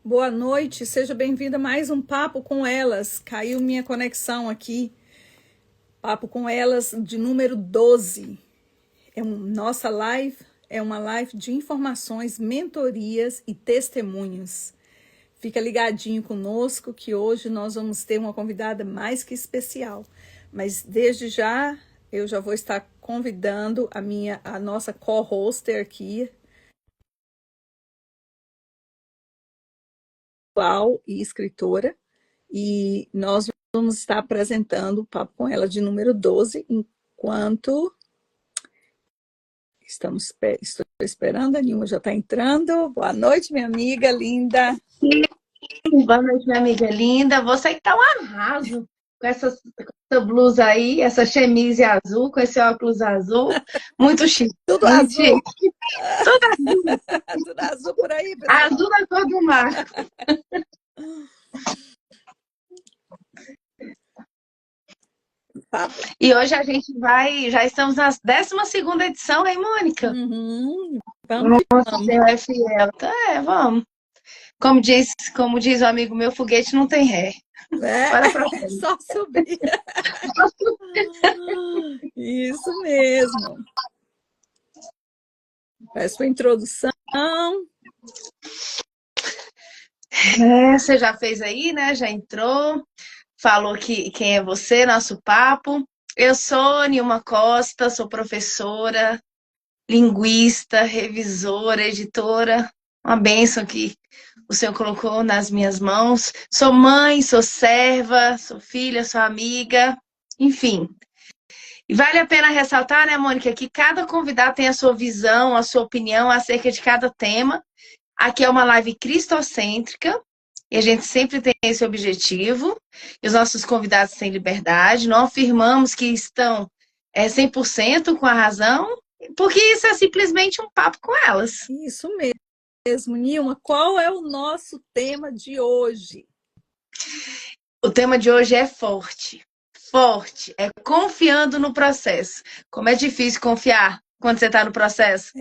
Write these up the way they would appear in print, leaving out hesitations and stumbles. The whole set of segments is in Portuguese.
Boa noite, seja bem-vinda a mais um Papo com Elas. Caiu minha conexão aqui. Papo com Elas de número 12. Nossa live é uma live de informações, mentorias e testemunhos. Fica ligadinho conosco que hoje nós vamos ter uma convidada mais que especial. Mas desde já eu já vou estar convidando a nossa co-hoster aqui, e escritora, e nós vamos estar apresentando o Papo com Ela de número 12, enquanto estou esperando, a Nilma já está entrando. Boa noite, minha amiga linda. Boa noite, minha amiga linda. Você que tá um arraso com essa blusa aí, essa chemise azul, com esse óculos azul. Muito chique. Tudo muito azul. Chique. Tudo azul. Tudo azul por aí, pessoal. Azul na cor do mar. E hoje a gente já estamos na 12ª edição, hein, Mônica? Vamos. Senhor é fiel. Vamos. Como diz um amigo meu, foguete não tem ré. Só subir. Isso mesmo. Faz sua introdução. Você já fez aí, né? Já entrou. Falou que quem é você, nosso papo. Eu sou Nilma Costa, sou professora, linguista, revisora, editora. Uma bênção que o Senhor colocou nas minhas mãos. Sou mãe, sou serva, sou filha, sou amiga, enfim. E vale a pena ressaltar, né, Mônica, que cada convidado tem a sua visão, a sua opinião acerca de cada tema. Aqui é uma live cristocêntrica. E a gente sempre tem esse objetivo. E os nossos convidados têm liberdade. Não afirmamos que estão 100% com a razão, porque isso é simplesmente um papo com elas. Isso mesmo, Nilma. Qual é o nosso tema de hoje? O tema de hoje é forte. Forte. É confiando no processo. Como é difícil confiar quando você está no processo.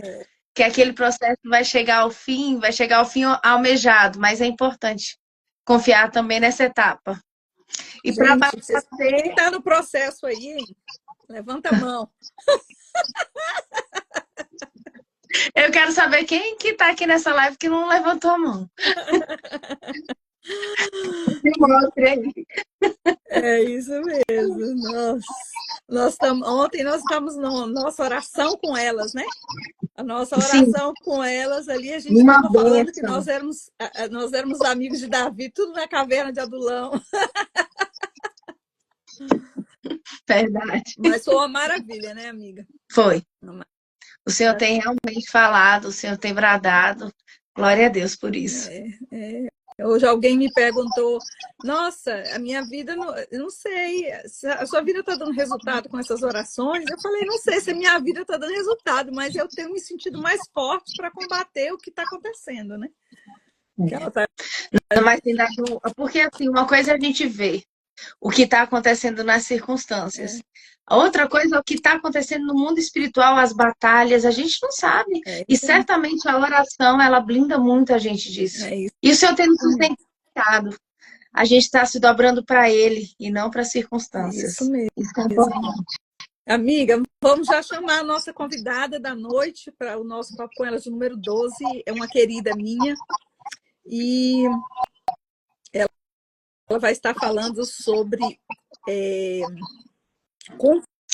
Que aquele processo vai chegar ao fim almejado, mas é importante confiar também nessa etapa. E para quem está no processo aí, hein? Levanta a mão. Eu quero saber quem que está aqui nessa live que não levantou a mão. Me mostre aí. É isso mesmo. Ontem nós estamos na nossa oração com elas, né? A nossa oração com elas ali, a gente estava falando que nós éramos amigos de Davi, tudo na caverna de Adulão. Verdade. Mas foi uma maravilha, né, amiga? Foi. O Senhor tem realmente falado, o Senhor tem bradado. Glória a Deus por isso. Hoje alguém me perguntou, nossa, a minha vida, eu não sei, a sua vida está dando resultado com essas orações? Eu falei, não sei se a minha vida está dando resultado, mas eu tenho me sentido mais forte para combater o que está acontecendo, né? Porque assim, uma coisa a gente vê o que está acontecendo nas circunstâncias. A outra coisa é o que está acontecendo no mundo espiritual, as batalhas, a gente não sabe. E certamente a oração, ela blinda muito a gente disso. E o Senhor tem nos sustentado. A gente está se dobrando para Ele e não para as circunstâncias. Isso mesmo. Isso é importante. Amiga, vamos já chamar a nossa convidada da noite para o nosso Papo com Ela de número 12. É uma querida minha. E ela vai estar falando sobre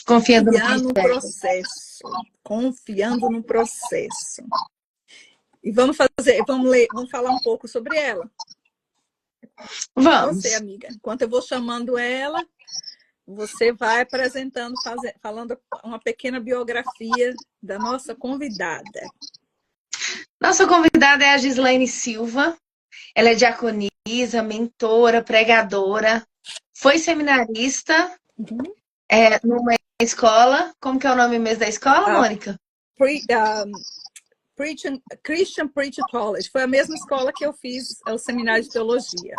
confiando no processo. Confiando no processo. E vamos falar um pouco sobre ela. Vamos. Você, amiga, enquanto eu vou chamando ela, você vai apresentando, falando uma pequena biografia da nossa convidada. Nossa convidada é a Gislaine Silva. Ela é diaconisa, mentora, pregadora, foi seminarista numa escola. Como que é o nome mesmo da escola, Mônica? Christian Preaching College. Foi a mesma escola que eu fiz o seminário de teologia.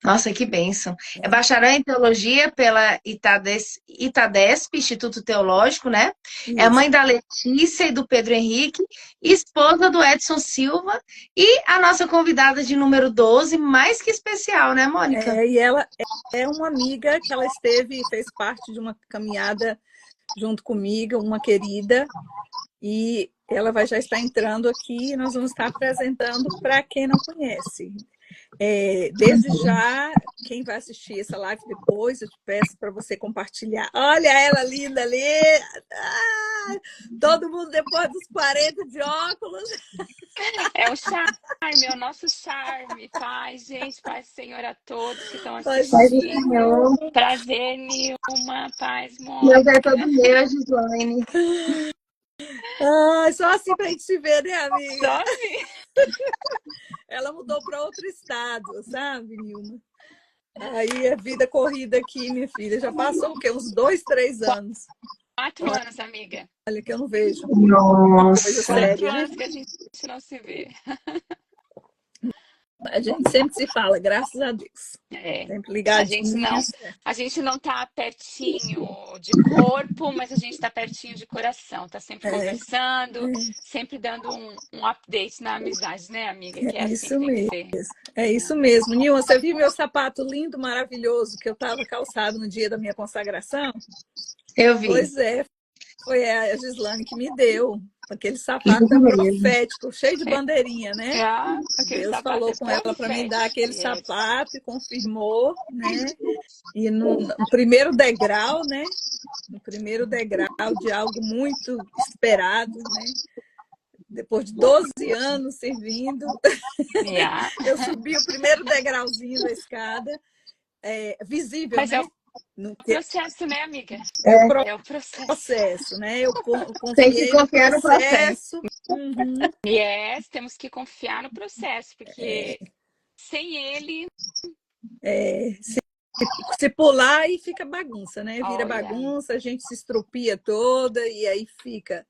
Nossa, que bênção. É bacharel em teologia pela Itadesp, Instituto Teológico, né? É Isso. mãe da Letícia e do Pedro Henrique, esposa do Edson Silva e a nossa convidada de número 12, mais que especial, né, Mônica? E ela é uma amiga que ela fez parte de uma caminhada junto comigo, uma querida, e ela vai já estar entrando aqui e nós vamos estar apresentando para quem não conhece. Desde já, quem vai assistir essa live depois, eu te peço para você compartilhar. Olha ela linda ali! Ah, todo mundo depois dos 40 de óculos. É o charme, é o nosso charme. Paz, gente, paz, Senhor, a todos que estão Paz do assistindo. Senhor. Prazer, Nilma, paz, Deus Mônica. é todo meu, Gislaine. Só assim para a gente se ver, né, amiga? Só assim. Ela mudou para outro estado, sabe, Nilma? Aí a vida corrida aqui, minha filha, já passou o quê? Uns 2, 3 anos. 4 anos, amiga. Olha que eu não vejo. Nossa. Coisa 4 séria, né? anos que a gente não se vê. A gente sempre se fala, graças a Deus. Sempre ligadinha. A gente não tá pertinho de corpo, mas a gente tá pertinho de coração. Tá sempre conversando, sempre dando um update na amizade, né, amiga? Que é assim isso que tem mesmo. que ser. É isso mesmo. Nilma, você viu meu sapato lindo, maravilhoso, que eu estava calçado no dia da minha consagração? Eu vi. Pois é, foi a Gislane que me deu. Aquele sapato profético, cheio de bandeirinha, né? Deus falou com ela para me dar aquele sapato e confirmou, né? E no primeiro degrau, né? No primeiro degrau de algo muito esperado, né? Depois de 12 anos servindo, eu subi o primeiro degrauzinho da escada, visível, mas né? É o processo, né, amiga? É o processo, né? Eu Tem que confiei confiar no processo. Uhum. Temos que confiar no processo, porque sem ele... Se pular, aí fica bagunça, né? Vira bagunça, a gente se estropia toda e aí fica.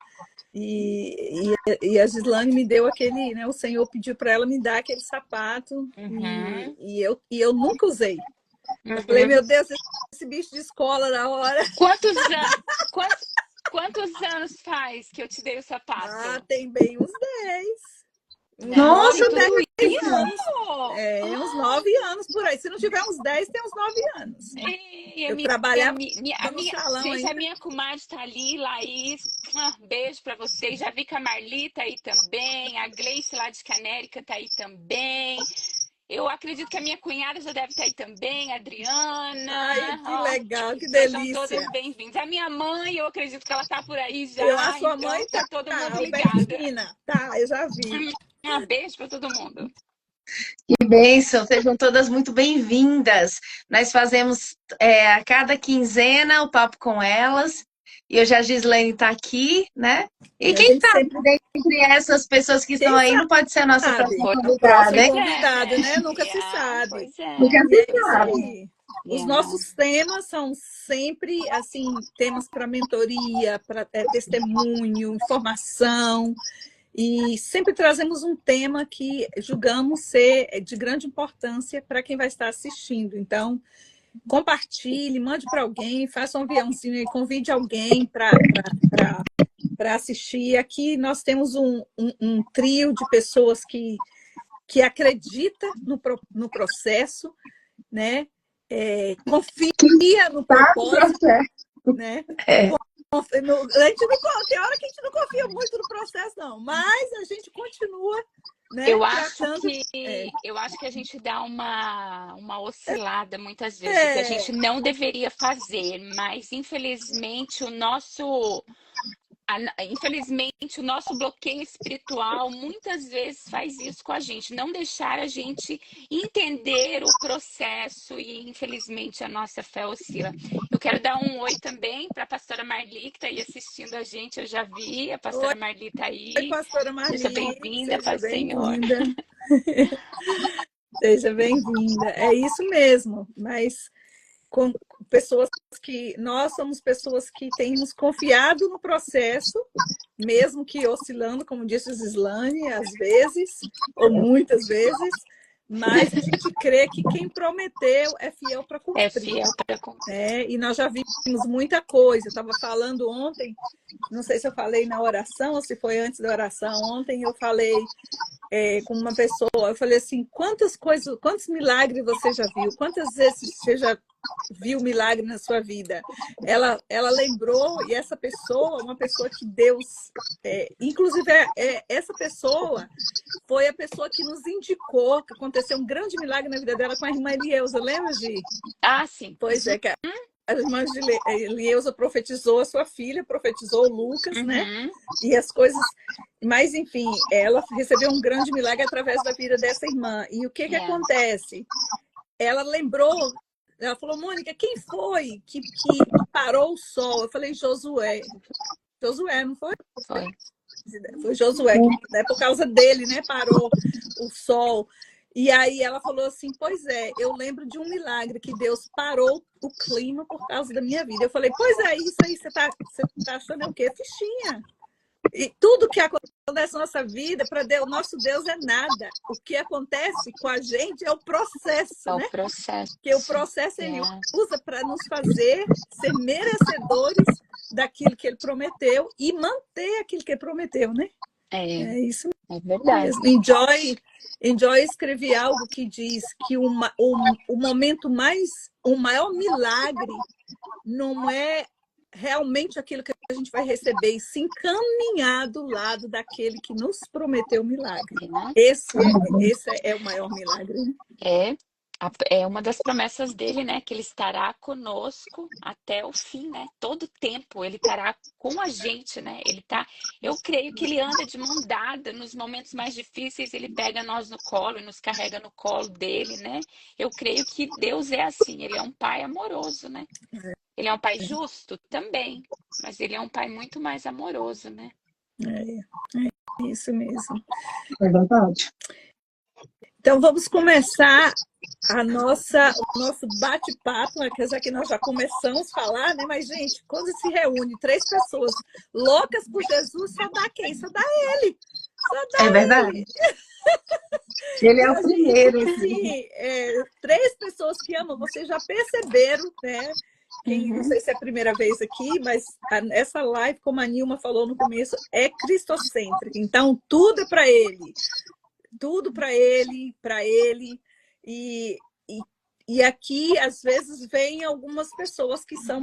E a Gislane me deu aquele, né? O Senhor pediu para ela me dar aquele sapato e eu nunca usei. Eu falei, meu Deus, esse bicho de escola na hora. Quantos anos faz que eu te dei o sapato? Tem bem uns 10. Nossa, 10 anos. Uns 9 anos por aí. Se não tiver uns 10, tem uns 9 anos. Eu trabalhava no salão gente, ainda. a minha comadre está ali, Laís. Beijo para vocês. Já vi que a Marli tá aí também. A Gleice lá de Canérica tá aí também. Eu acredito que a minha cunhada já deve estar aí também, a Adriana. Ai, que legal, que sejam delícia. Sejam todas bem-vindas. A minha mãe, eu acredito que ela está por aí já. A sua mãe tá todo mundo ligado. Tá, eu já vi. Beijo para todo mundo. Que bênção, sejam todas muito bem-vindas. Nós fazemos a cada quinzena o papo com elas. E hoje a Gislane está aqui, né? E quem sabe, dentre essas pessoas que estão aí, não pode ser a nossa próxima convidada, hein? Convidada, né? Nunca se sabe. Nunca se sabe. Os nossos temas são sempre, assim, temas para mentoria, para testemunho, informação. E sempre trazemos um tema que julgamos ser de grande importância para quem vai estar assistindo. Então, compartilhe, mande para alguém, faça um aviãozinho e convide alguém para assistir. Aqui nós temos um trio de pessoas que acredita no processo, né? Confia no propósito, né? Tem hora que a gente não confia muito no processo, não, mas a gente continua, né? Eu acho que a gente dá uma oscilada muitas vezes, que a gente não deveria fazer, mas infelizmente o nosso bloqueio espiritual muitas vezes faz isso com a gente, não deixar a gente entender o processo e infelizmente a nossa fé oscila. Eu quero dar um oi também para a pastora Marli, que está aí assistindo a gente, eu já vi, a pastora Marli está aí. Oi, pastora Marli. Seja bem-vinda, Pai Senhor. Seja bem-vinda. É isso mesmo, mas com pessoas que nós somos pessoas que temos confiado no processo, mesmo que oscilando, como disse Gislane, às vezes, ou muitas vezes, mas a gente crê que quem prometeu é fiel para É cumprir. fiel para cumprir. E nós já vimos muita coisa. Eu estava falando ontem, não sei se eu falei na oração ou se foi antes da oração. Ontem eu falei com uma pessoa, eu falei assim, quantos milagres você já viu? Quantas vezes você já viu milagre na sua vida? Ela lembrou, e essa pessoa, uma pessoa que Deus... inclusive, essa pessoa foi a pessoa que nos indicou que aconteceu um grande milagre na vida dela com a irmã Elieusa. Lembra, Gi? Ah, sim. Pois é, que a irmã Elieusa profetizou a sua filha, profetizou o Lucas, né? E as coisas... Mas, enfim, ela recebeu um grande milagre através da vida dessa irmã. E o que acontece? Ela lembrou, ela falou, Mônica, quem foi que parou o sol? Eu falei, Josué. Josué, não foi? Foi. Foi Josué, que, né, por causa dele, né, parou o sol. E aí ela falou assim, pois é, eu lembro de um milagre que Deus parou o clima por causa da minha vida. Eu falei, pois é, isso aí você tá achando é o quê? Fichinha. E tudo que acontece na nossa vida, para Deus, nosso Deus é nada. O que acontece com a gente é o processo, né? É o processo. Porque o processo ele usa para nos fazer ser merecedores daquilo que ele prometeu e manter aquilo que ele prometeu, né? É isso mesmo. É verdade. Enjoy escrevi algo que diz que o momento o maior milagre não é realmente aquilo que a gente vai receber, e se encaminhar do lado daquele que nos prometeu o milagre. Esse é o maior milagre. Né? É uma das promessas dele, né? Que ele estará conosco até o fim, né? Todo tempo ele estará com a gente, né? Eu creio que ele anda de mão dada nos momentos mais difíceis, ele pega nós no colo e nos carrega no colo dele, né? Eu creio que Deus é assim, ele é um pai amoroso, né? Ele é um pai justo também, mas ele é um pai muito mais amoroso, né? É isso mesmo. É verdade. Então, vamos começar o nosso bate-papo, apesar que nós já começamos a falar, né? Mas, gente, quando se reúne 3 pessoas loucas por Jesus, só dá quem? Só dá ele. Só dá verdade. Ele é o primeiro. Assim, 3 pessoas que amam, vocês já perceberam, né? Não sei se é a primeira vez aqui, mas essa live, como a Nilma falou no começo, é cristocêntrica. Então, tudo é para ele. Tudo para ele. E aqui, às vezes, vem algumas pessoas que são,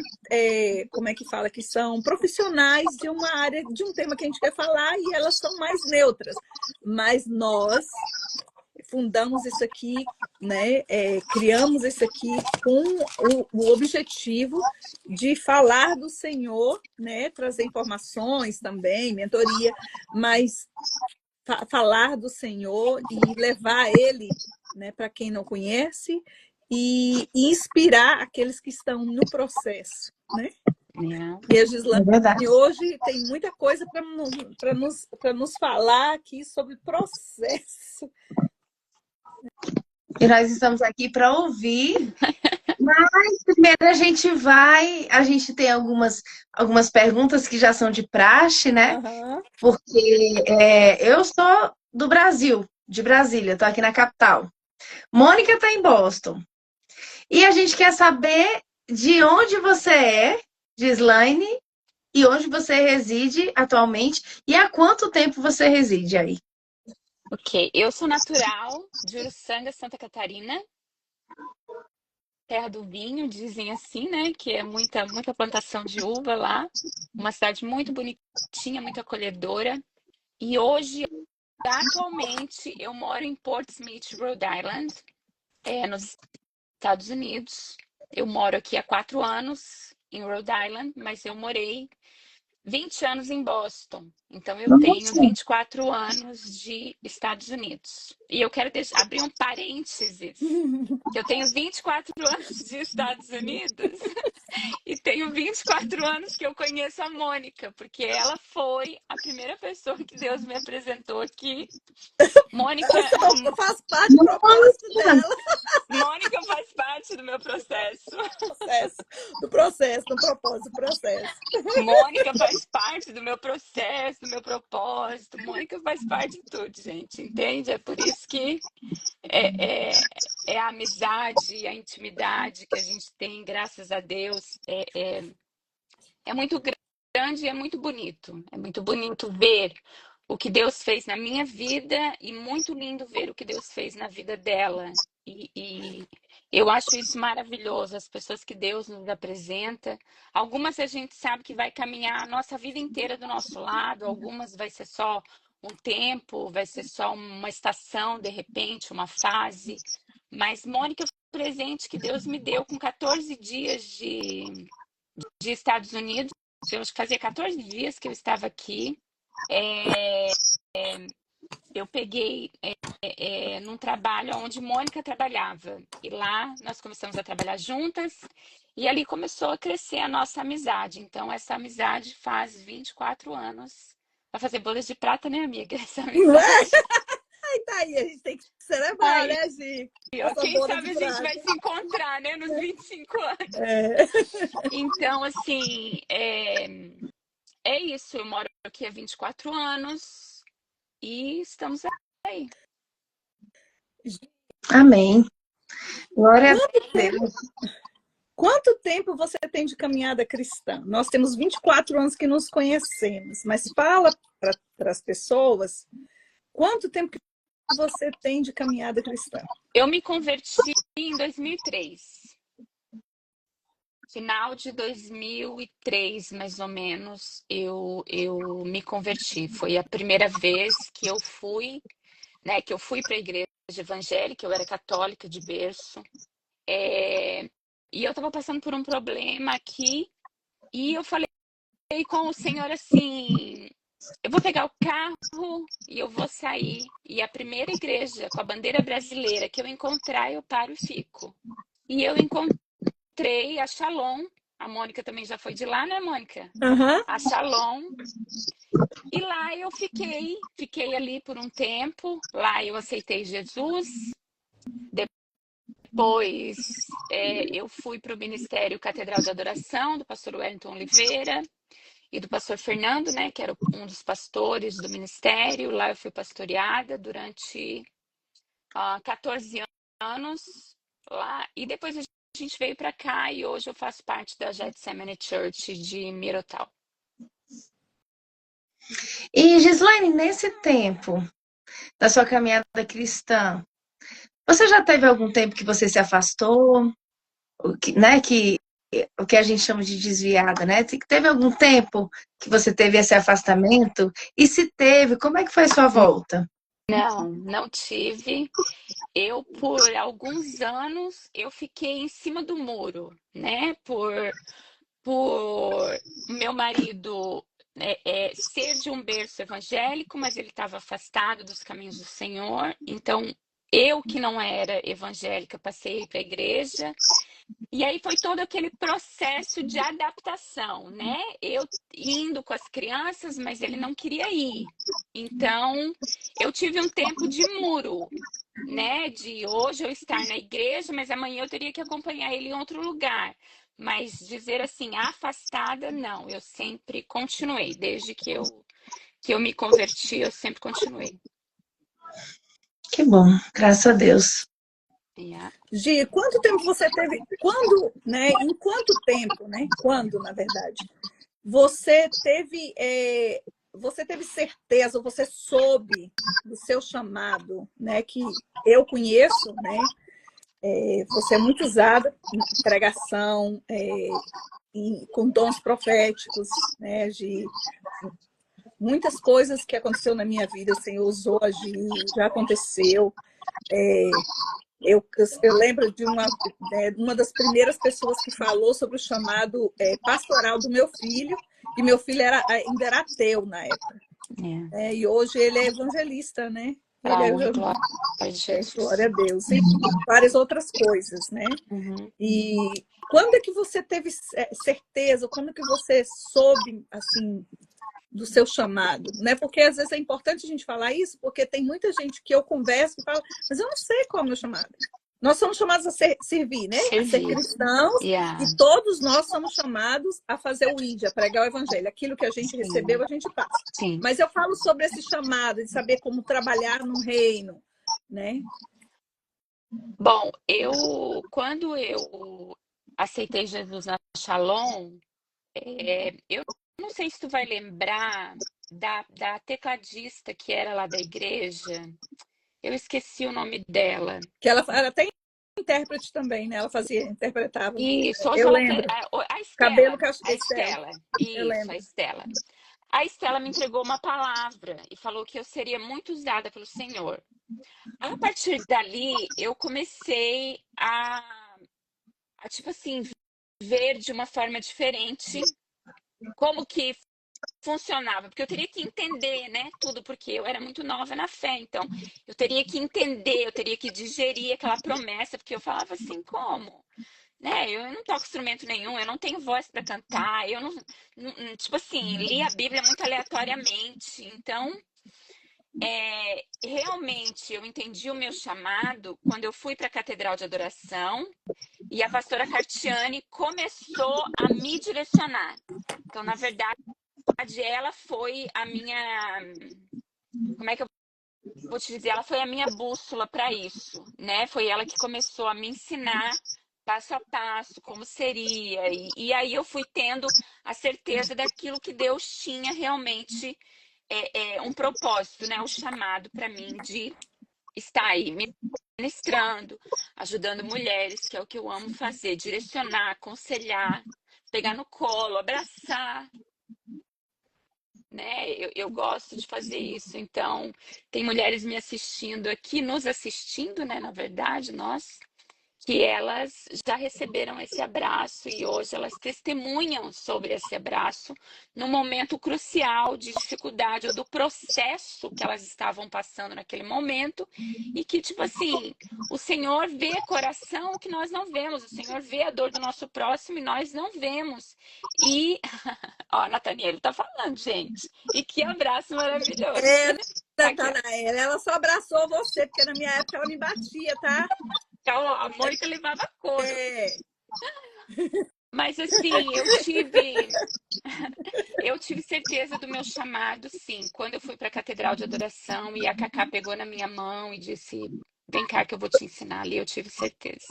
como é que fala? Que são profissionais de uma área, de um tema que a gente quer falar, e elas são mais neutras. Mas nós fundamos isso aqui, né? Criamos isso aqui com o objetivo de falar do Senhor, né? Trazer informações também, mentoria, mas falar do Senhor e levar ele, né, para quem não conhece e inspirar aqueles que estão no processo, né? E a Gislane hoje tem muita coisa para nos falar aqui sobre processo. E nós estamos aqui para ouvir, mas primeiro a gente tem algumas perguntas que já são de praxe, né? Porque eu sou do Brasil, de Brasília, estou aqui na capital. Mônica está em Boston. E a gente quer saber de onde você é, Gislaine, e onde você reside atualmente, e há quanto tempo você reside aí? Ok, eu sou natural de Uruçanga, Santa Catarina, terra do vinho, dizem assim, né? Que é muita plantação de uva lá. Uma cidade muito bonitinha, muito acolhedora. E hoje, atualmente, eu moro em Portsmouth, Rhode Island, nos Estados Unidos. Eu moro aqui há 4 anos em Rhode Island, mas eu morei 20 anos em Boston. Então, eu tenho 24 anos de Estados Unidos. E eu quero abrir um parênteses. Eu tenho 24 anos de Estados Unidos e tenho 24 anos que eu conheço a Mônica, porque ela foi a primeira pessoa que Deus me apresentou aqui. Mônica... Eu faço parte do propósito dela. Mônica faz parte do meu processo. Do processo, do propósito do processo. Mônica faz parte do meu processo, do meu propósito. Mônica faz parte de tudo, gente. Entende? É por isso que é a amizade, a intimidade que a gente tem, graças a Deus. É muito grande e é muito bonito. É muito bonito ver o que Deus fez na minha vida e muito lindo ver o que Deus fez na vida dela. E eu acho isso maravilhoso, as pessoas que Deus nos apresenta. Algumas a gente sabe que vai caminhar a nossa vida inteira do nosso lado, algumas vai ser só um tempo, vai ser só uma estação, de repente, uma fase. Mas Mônica, foi um presente que Deus me deu com 14 dias de Estados Unidos. Eu acho que fazia 14 dias que eu estava aqui. Eu peguei num trabalho onde Mônica trabalhava. E lá nós começamos a trabalhar juntas. E ali começou a crescer a nossa amizade. Então, essa amizade faz 24 anos. Vai fazer bodas de prata, né, amiga? Essa amizade. Aí tá aí, a gente tem que celebrar, né, Gi? Essa Quem boda sabe de a gente prata. vai se encontrar, né, nos 25 anos. Então, assim, é isso. Eu moro aqui há 24 anos e estamos aí. Amém. Glória a Deus. Quanto tempo você tem de caminhada cristã? Nós temos 24 anos que nos conhecemos, mas fala para as pessoas quanto tempo que você tem de caminhada cristã. Eu me converti em 2003. Final de 2003, mais ou menos, eu me converti. Foi a primeira vez que eu fui, né, para a igreja evangélica. Eu era católica de berço. E eu estava passando por um problema aqui e eu falei com o Senhor assim: eu vou pegar o carro e eu vou sair. E a primeira igreja com a bandeira brasileira que eu encontrar, eu paro e fico. E eu encontrei a Shalom. A Mônica também já foi de lá, né, Mônica? Uhum. A Shalom. E lá eu fiquei ali por um tempo. Lá eu aceitei Jesus. Depois eu fui para o Ministério Catedral de Adoração, do pastor Wellington Oliveira e do pastor Fernando, né, que era um dos pastores do ministério. Lá eu fui pastoreada durante 14 anos lá. E depois a gente veio para cá e hoje eu faço parte da Getsemane Church de Mirotal. E, Gislaine, nesse tempo da sua caminhada cristã, você já teve algum tempo que você se afastou, né, o que a gente chama de desviada, né? Teve algum tempo que você teve esse afastamento? E se teve, como é que foi a sua volta? Não tive. Eu, por alguns anos, eu fiquei em cima do muro, né? Por meu marido ser de um berço evangélico, mas ele estava afastado dos caminhos do Senhor. Então, eu que não era evangélica, passei para a igreja. E aí foi todo aquele processo de adaptação, né? Eu indo com as crianças, mas ele não queria ir. Então, eu tive um tempo de muro, né? De hoje eu estar na igreja, mas amanhã eu teria que acompanhar ele em outro lugar. Mas dizer assim, afastada, não. Eu sempre continuei. Desde que eu me converti, eu sempre continuei. Que bom, graças a Deus. Yeah. Gi, quanto tempo você teve? Quando, né? Em quanto tempo, né? Quando, na verdade, você teve certeza, ou você soube do seu chamado, né? Que eu conheço, né? Você é muito usada em pregação, com dons proféticos, né? De muitas coisas que aconteceu na minha vida, o Senhor usou a Gi, já aconteceu. Eu lembro de uma das primeiras pessoas que falou sobre o chamado pastoral do meu filho, e meu filho ainda era ateu na época. E hoje ele é evangelista, né? Glória a Jesus. Glória a Deus. E várias outras coisas, né? Uhum. E quando é que você teve certeza, quando é que você soube, assim, do seu chamado, né? Porque às vezes é importante a gente falar isso, porque tem muita gente que eu converso e fala, mas eu não sei qual é o meu chamado. Nós somos chamados a servir, né? A ser Servir. cristãos, Yeah. e todos nós somos chamados a fazer o ID, a pregar o evangelho. Aquilo que a gente recebeu, a gente passa. Sim. Mas eu falo sobre esse chamado, de saber como trabalhar no reino, né? Bom, quando eu aceitei Jesus na Shalom, eu não sei se tu vai lembrar da tecladista que era lá da igreja. Eu esqueci o nome dela. Que ela era até intérprete também, né? Ela interpretava. Isso, hoje Eu ela lembro. a Cabelo Estela, a Estela. Estela. Eu Isso, a lembro. Estela. A Estela me entregou uma palavra e falou que eu seria muito usada pelo Senhor. A partir dali, eu comecei tipo assim, ver de uma forma diferente como que funcionava, porque eu teria que entender, né, tudo, porque eu era muito nova na fé, então eu teria que entender, eu teria que digerir aquela promessa, porque eu falava assim, como? Né, eu não toco instrumento nenhum, eu não tenho voz para cantar, eu tipo assim, li a Bíblia muito aleatoriamente, então realmente eu entendi o meu chamado quando eu fui para a Catedral de Adoração e a pastora Cartiane começou a me direcionar. Então, na verdade, ela foi a minha, como é que eu vou te dizer? Ela foi a minha bússola para isso, né? Foi ela que começou a me ensinar passo a passo como seria. E aí eu fui tendo a certeza daquilo que Deus tinha realmente um propósito, né? O chamado para mim de estar aí ministrando, ajudando mulheres, que é o que eu amo fazer, direcionar, aconselhar, pegar no colo, abraçar, né? Eu gosto de fazer isso. Então, tem mulheres me assistindo aqui, nos assistindo, né? Na verdade, nós, que elas já receberam esse abraço e hoje elas testemunham sobre esse abraço no momento crucial de dificuldade ou do processo que elas estavam passando naquele momento e que, tipo assim, o Senhor vê coração que nós não vemos, o Senhor vê a dor do nosso próximo e nós não vemos. E, ó, Nathaniel tá falando, gente, e que abraço maravilhoso. Natanaela, ela só abraçou você, porque na minha época ela me batia, tá? Então, a Mônica levava couro. É. Mas assim, eu tive certeza do meu chamado, sim. Quando eu fui para a Catedral de Adoração e a Cacá pegou na minha mão e disse: "Vem cá que eu vou te ensinar", ali eu tive certeza.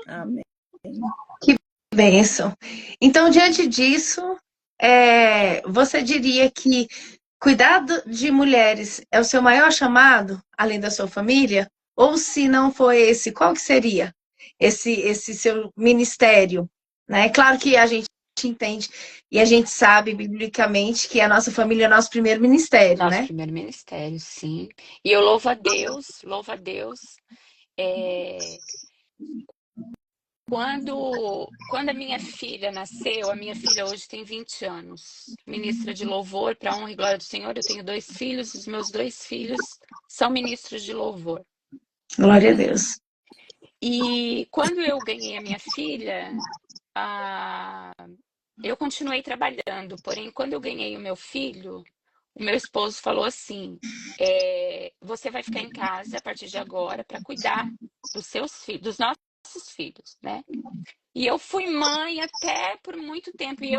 Amém. Que bênção. Então, diante disso, você diria que cuidado de mulheres é o seu maior chamado, além da sua família? Ou se não foi esse, qual que seria esse seu ministério? Né? Claro que a gente entende e a gente sabe biblicamente que a nossa família é o nosso primeiro ministério, Nosso né? primeiro ministério, sim. E eu louvo a Deus. Quando a minha filha nasceu, a minha filha hoje tem 20 anos, ministra de louvor, para a honra e glória do Senhor. Eu tenho 2 filhos, os meus 2 filhos são ministros de louvor. Glória a Deus. E quando eu ganhei a minha filha, eu continuei trabalhando, porém, quando eu ganhei o meu filho, o meu esposo falou assim: você vai ficar em casa a partir de agora para cuidar dos seus filhos, dos nossos filhos, né? E eu fui mãe até por muito tempo. E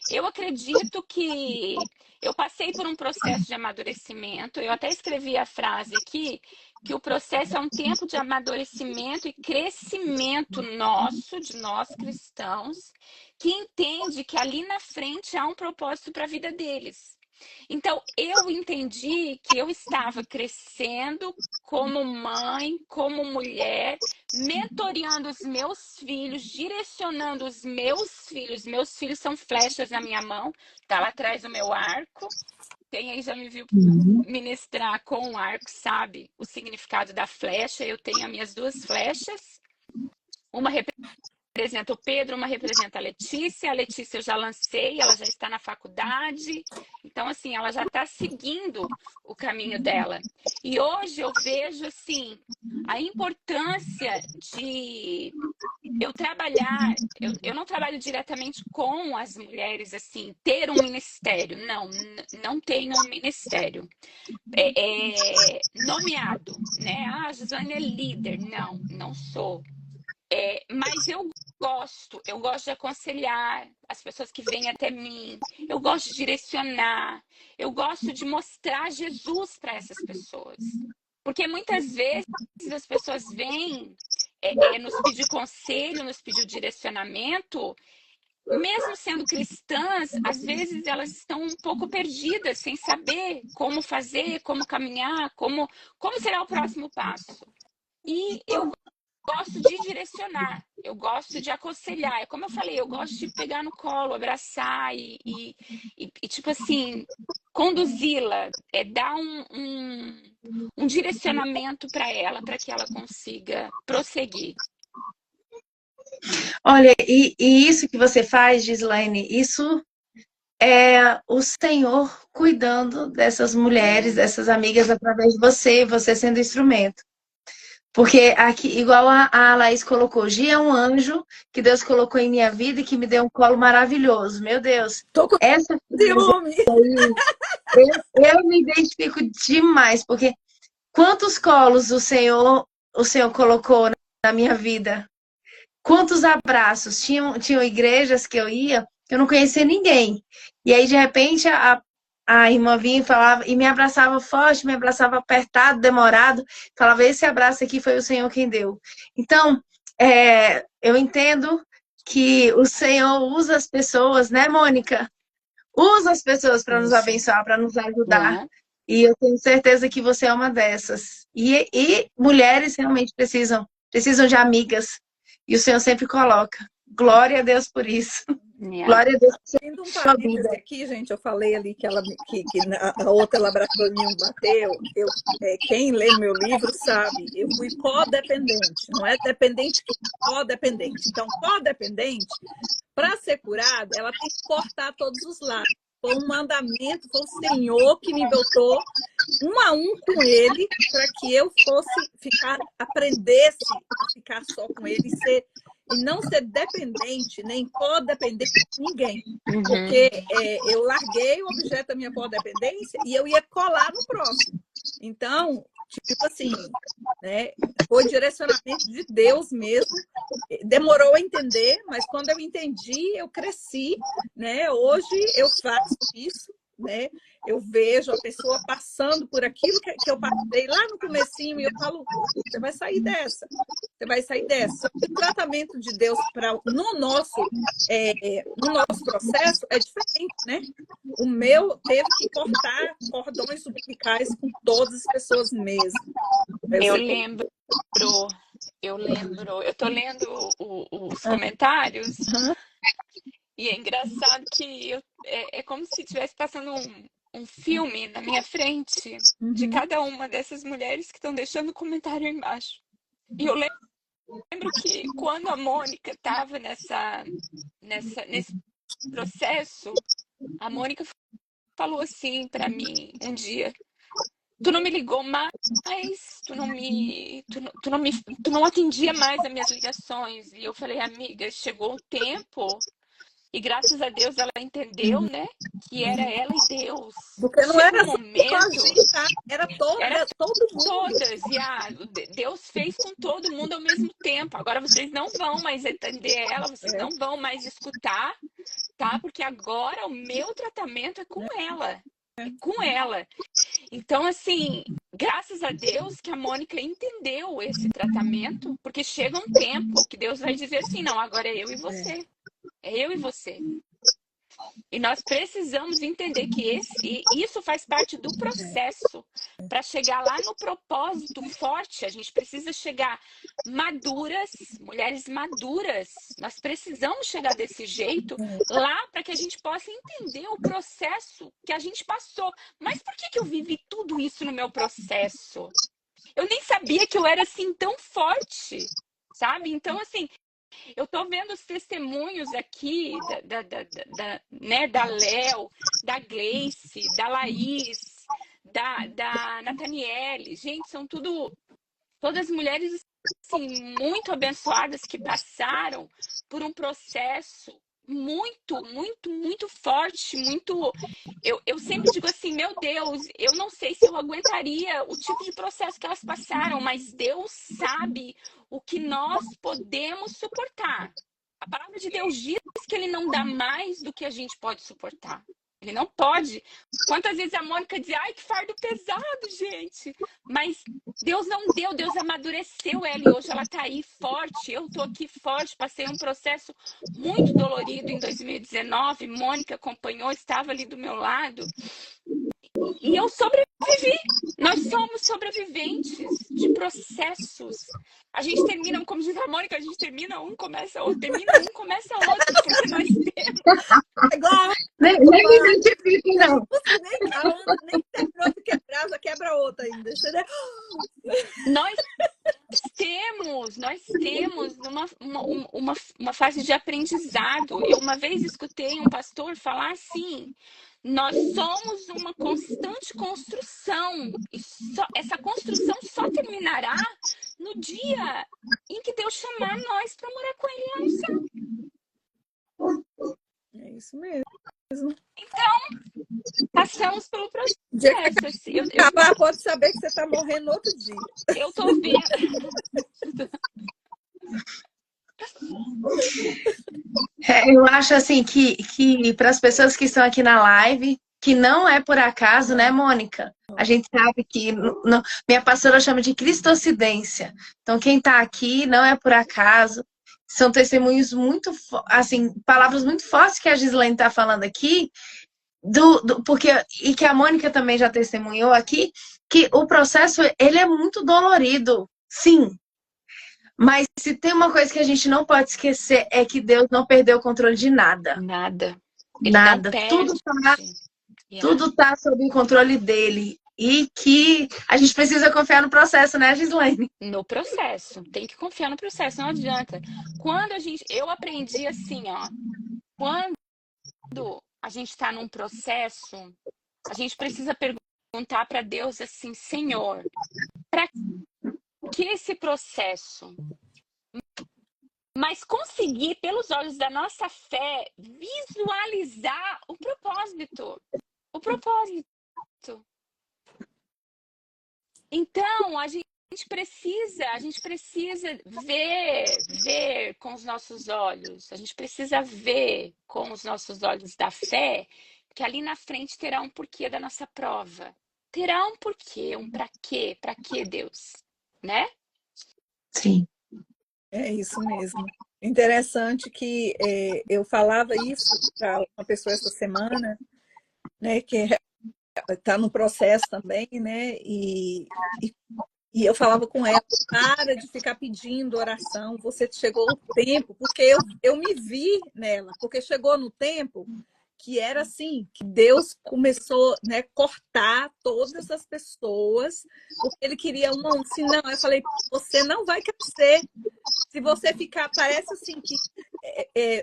eu acredito que eu passei por um processo de amadurecimento. Eu até escrevi a frase aqui, que o processo é um tempo de amadurecimento e crescimento nosso, de nós cristãos, que entende que ali na frente há um propósito para a vida deles. Então, eu entendi que eu estava crescendo como mãe, como mulher, mentoreando os meus filhos, direcionando os meus filhos. Meus filhos são flechas na minha mão, tá lá atrás o meu arco. Quem aí já me viu ministrar com o arco sabe o significado da flecha. Eu tenho as minhas 2 flechas. Uma representa o Pedro, uma representa a Letícia. A Letícia eu já lancei, ela já está na faculdade. Então, assim, ela já está seguindo o caminho dela. E hoje eu vejo, assim, a importância de eu não trabalho diretamente com as mulheres, assim, ter um ministério. Não, não tenho um ministério nomeado, né? Ah, a Josiane é líder. Não, não sou. Mas eu gosto de aconselhar as pessoas que vêm até mim, eu gosto de direcionar, eu gosto de mostrar Jesus para essas pessoas. Porque muitas vezes as pessoas vêm nos pedir conselho, nos pedir direcionamento, mesmo sendo cristãs, às vezes elas estão um pouco perdidas, sem saber como fazer, como caminhar, como será o próximo passo. E eu gosto de direcionar, eu gosto de aconselhar. É como eu falei, eu gosto de pegar no colo, abraçar e tipo assim, conduzi-la, dar um direcionamento para ela, para que ela consiga prosseguir. Olha, e isso que você faz, Gislaine, isso é o Senhor cuidando dessas mulheres, dessas amigas, através de você sendo instrumento. Porque aqui, igual a Laís colocou, Gia é um anjo que Deus colocou em minha vida e que me deu um colo maravilhoso. Meu Deus, Tô com essa ciúme. eu me identifico demais, porque quantos colos o Senhor colocou na minha vida? Quantos abraços? Tinham igrejas que eu ia, que eu não conhecia ninguém. E aí, de repente, a irmã vinha e falava, e me abraçava forte, me abraçava apertado, demorado. Falava, esse abraço aqui foi o Senhor quem deu. Então, eu entendo que o Senhor usa as pessoas, né, Mônica? Usa as pessoas para nos abençoar, para nos ajudar. Né? E eu tenho certeza que você é uma dessas. E mulheres realmente precisam de amigas. E o Senhor sempre coloca. Glória a Deus por isso. Glória a Deus por Tendo um sua vida. parêntese aqui, gente, eu falei ali que a outra ela abraçou e me bateu. Quem lê meu livro sabe, eu fui codependente, não é dependente, codependente. Então, codependente, para ser curada, ela tem que cortar todos os lados. Foi um mandamento, foi o Senhor que me botou um a um com ele para que eu aprendesse a ficar só com ele e não ser dependente, nem codependente de ninguém. Uhum. Porque eu larguei o objeto da minha codependência e eu ia colar no próximo. Então, tipo assim, né? Foi direcionamento de Deus mesmo. Demorou a entender, mas quando eu entendi, eu cresci, né? Hoje eu faço isso, né? Eu vejo a pessoa passando por aquilo que eu passei lá no comecinho e eu falo, você vai sair dessa, você vai sair dessa. O tratamento de Deus no nosso processo é diferente, né? O meu teve que cortar cordões umbilicais com todas as pessoas mesmo. Eu lembro, eu tô lendo os comentários e é engraçado que é como se estivesse passando um filme na minha frente de cada uma dessas mulheres que estão deixando comentário aí embaixo. E eu lembro que quando a Mônica estava nesse processo, a Mônica falou assim para mim um dia: tu não me ligou mais, tu não atendia mais as minhas ligações. E eu falei, amiga, chegou o tempo. E graças a Deus ela entendeu, né? Que era ela e Deus. Porque não Chega era um momento. Era todo mundo. Todas. E Deus fez com todo mundo ao mesmo tempo. Agora vocês não vão mais entender ela, vocês não vão mais escutar, tá? Porque agora o meu tratamento é com ela. É com ela. Então, assim, graças a Deus que a Mônica entendeu esse tratamento, porque chega um tempo que Deus vai dizer assim, não, agora é eu e você. É eu e você. E nós precisamos entender que isso faz parte do processo. Para chegar lá no propósito forte, a gente precisa chegar maduras, mulheres maduras. Nós precisamos chegar desse jeito lá para que a gente possa entender o processo que a gente passou. Mas por que eu vivi tudo isso no meu processo? Eu nem sabia que eu era assim tão forte, sabe? Então, assim, eu tô vendo os testemunhos aqui da Léo, da Gleice, da Laís, da Nathaniele. Gente, são todas mulheres assim, muito abençoadas que passaram por um processo muito, muito, muito forte, muito... Eu sempre digo assim, meu Deus, eu não sei se eu aguentaria o tipo de processo que elas passaram, mas Deus sabe o que nós podemos suportar. A palavra de Deus diz que ele não dá mais do que a gente pode suportar. Ele não pode. Quantas vezes a Mônica diz, ai, que fardo pesado, gente. Mas Deus não deu, Deus amadureceu ela e hoje ela tá aí forte. Eu tô aqui forte, passei um processo muito dolorido em 2019. Mônica acompanhou, estava ali do meu lado. E eu sobrevivi. Nós somos sobreviventes de processos. A gente termina, como diz a Mônica, a gente termina um, começa outro, termina um, começa outro, porque nós temos. É igual Nem me identifico, não. a onda nem terminou de quebrar, já quebra outra ainda. Entendeu? Nós temos uma fase de aprendizado. Eu uma vez escutei um pastor falar assim: nós somos uma constante construção. E essa construção só terminará no dia em que Deus chamar nós para morar com Ele lá no céu. É isso mesmo. Então, passamos pelo processo. O dia que acabar, pode saber que você está morrendo no outro dia. Eu tô vendo. Eu acho assim que para as pessoas que estão aqui na live, que não é por acaso, né, Mônica? A gente sabe que minha pastora chama de cristocidência. Então, quem está aqui não é por acaso. São testemunhos muito, assim, palavras muito fortes que a Gislaine está falando aqui, e que a Mônica também já testemunhou aqui, que o processo, ele é muito dolorido, sim. Mas se tem uma coisa que a gente não pode esquecer, é que Deus não perdeu o controle de nada. Nada. Nada. Tudo está sob o controle dele. E que a gente precisa confiar no processo, né, Gislaine? No processo. Tem que confiar no processo, não adianta. Eu aprendi assim, ó. Quando a gente está num processo, a gente precisa perguntar para Deus assim, Senhor, para que esse processo? Mas conseguir, pelos olhos da nossa fé, visualizar o propósito. O propósito. Então, a gente precisa ver com os nossos olhos. A gente precisa ver com os nossos olhos da fé, que ali na frente terá um porquê da nossa prova. Terá um porquê, um para quê? Para quê, Deus? Né? Sim. É isso mesmo. Interessante que eu falava isso para uma pessoa essa semana, né, que está no processo também, né, e eu falava com ela, para de ficar pedindo oração, você chegou o tempo, porque eu me vi nela, porque chegou no tempo que era assim, que Deus começou, né, cortar todas as pessoas, porque ele queria um sinal. Eu falei, você não vai crescer. Se você ficar, parece assim que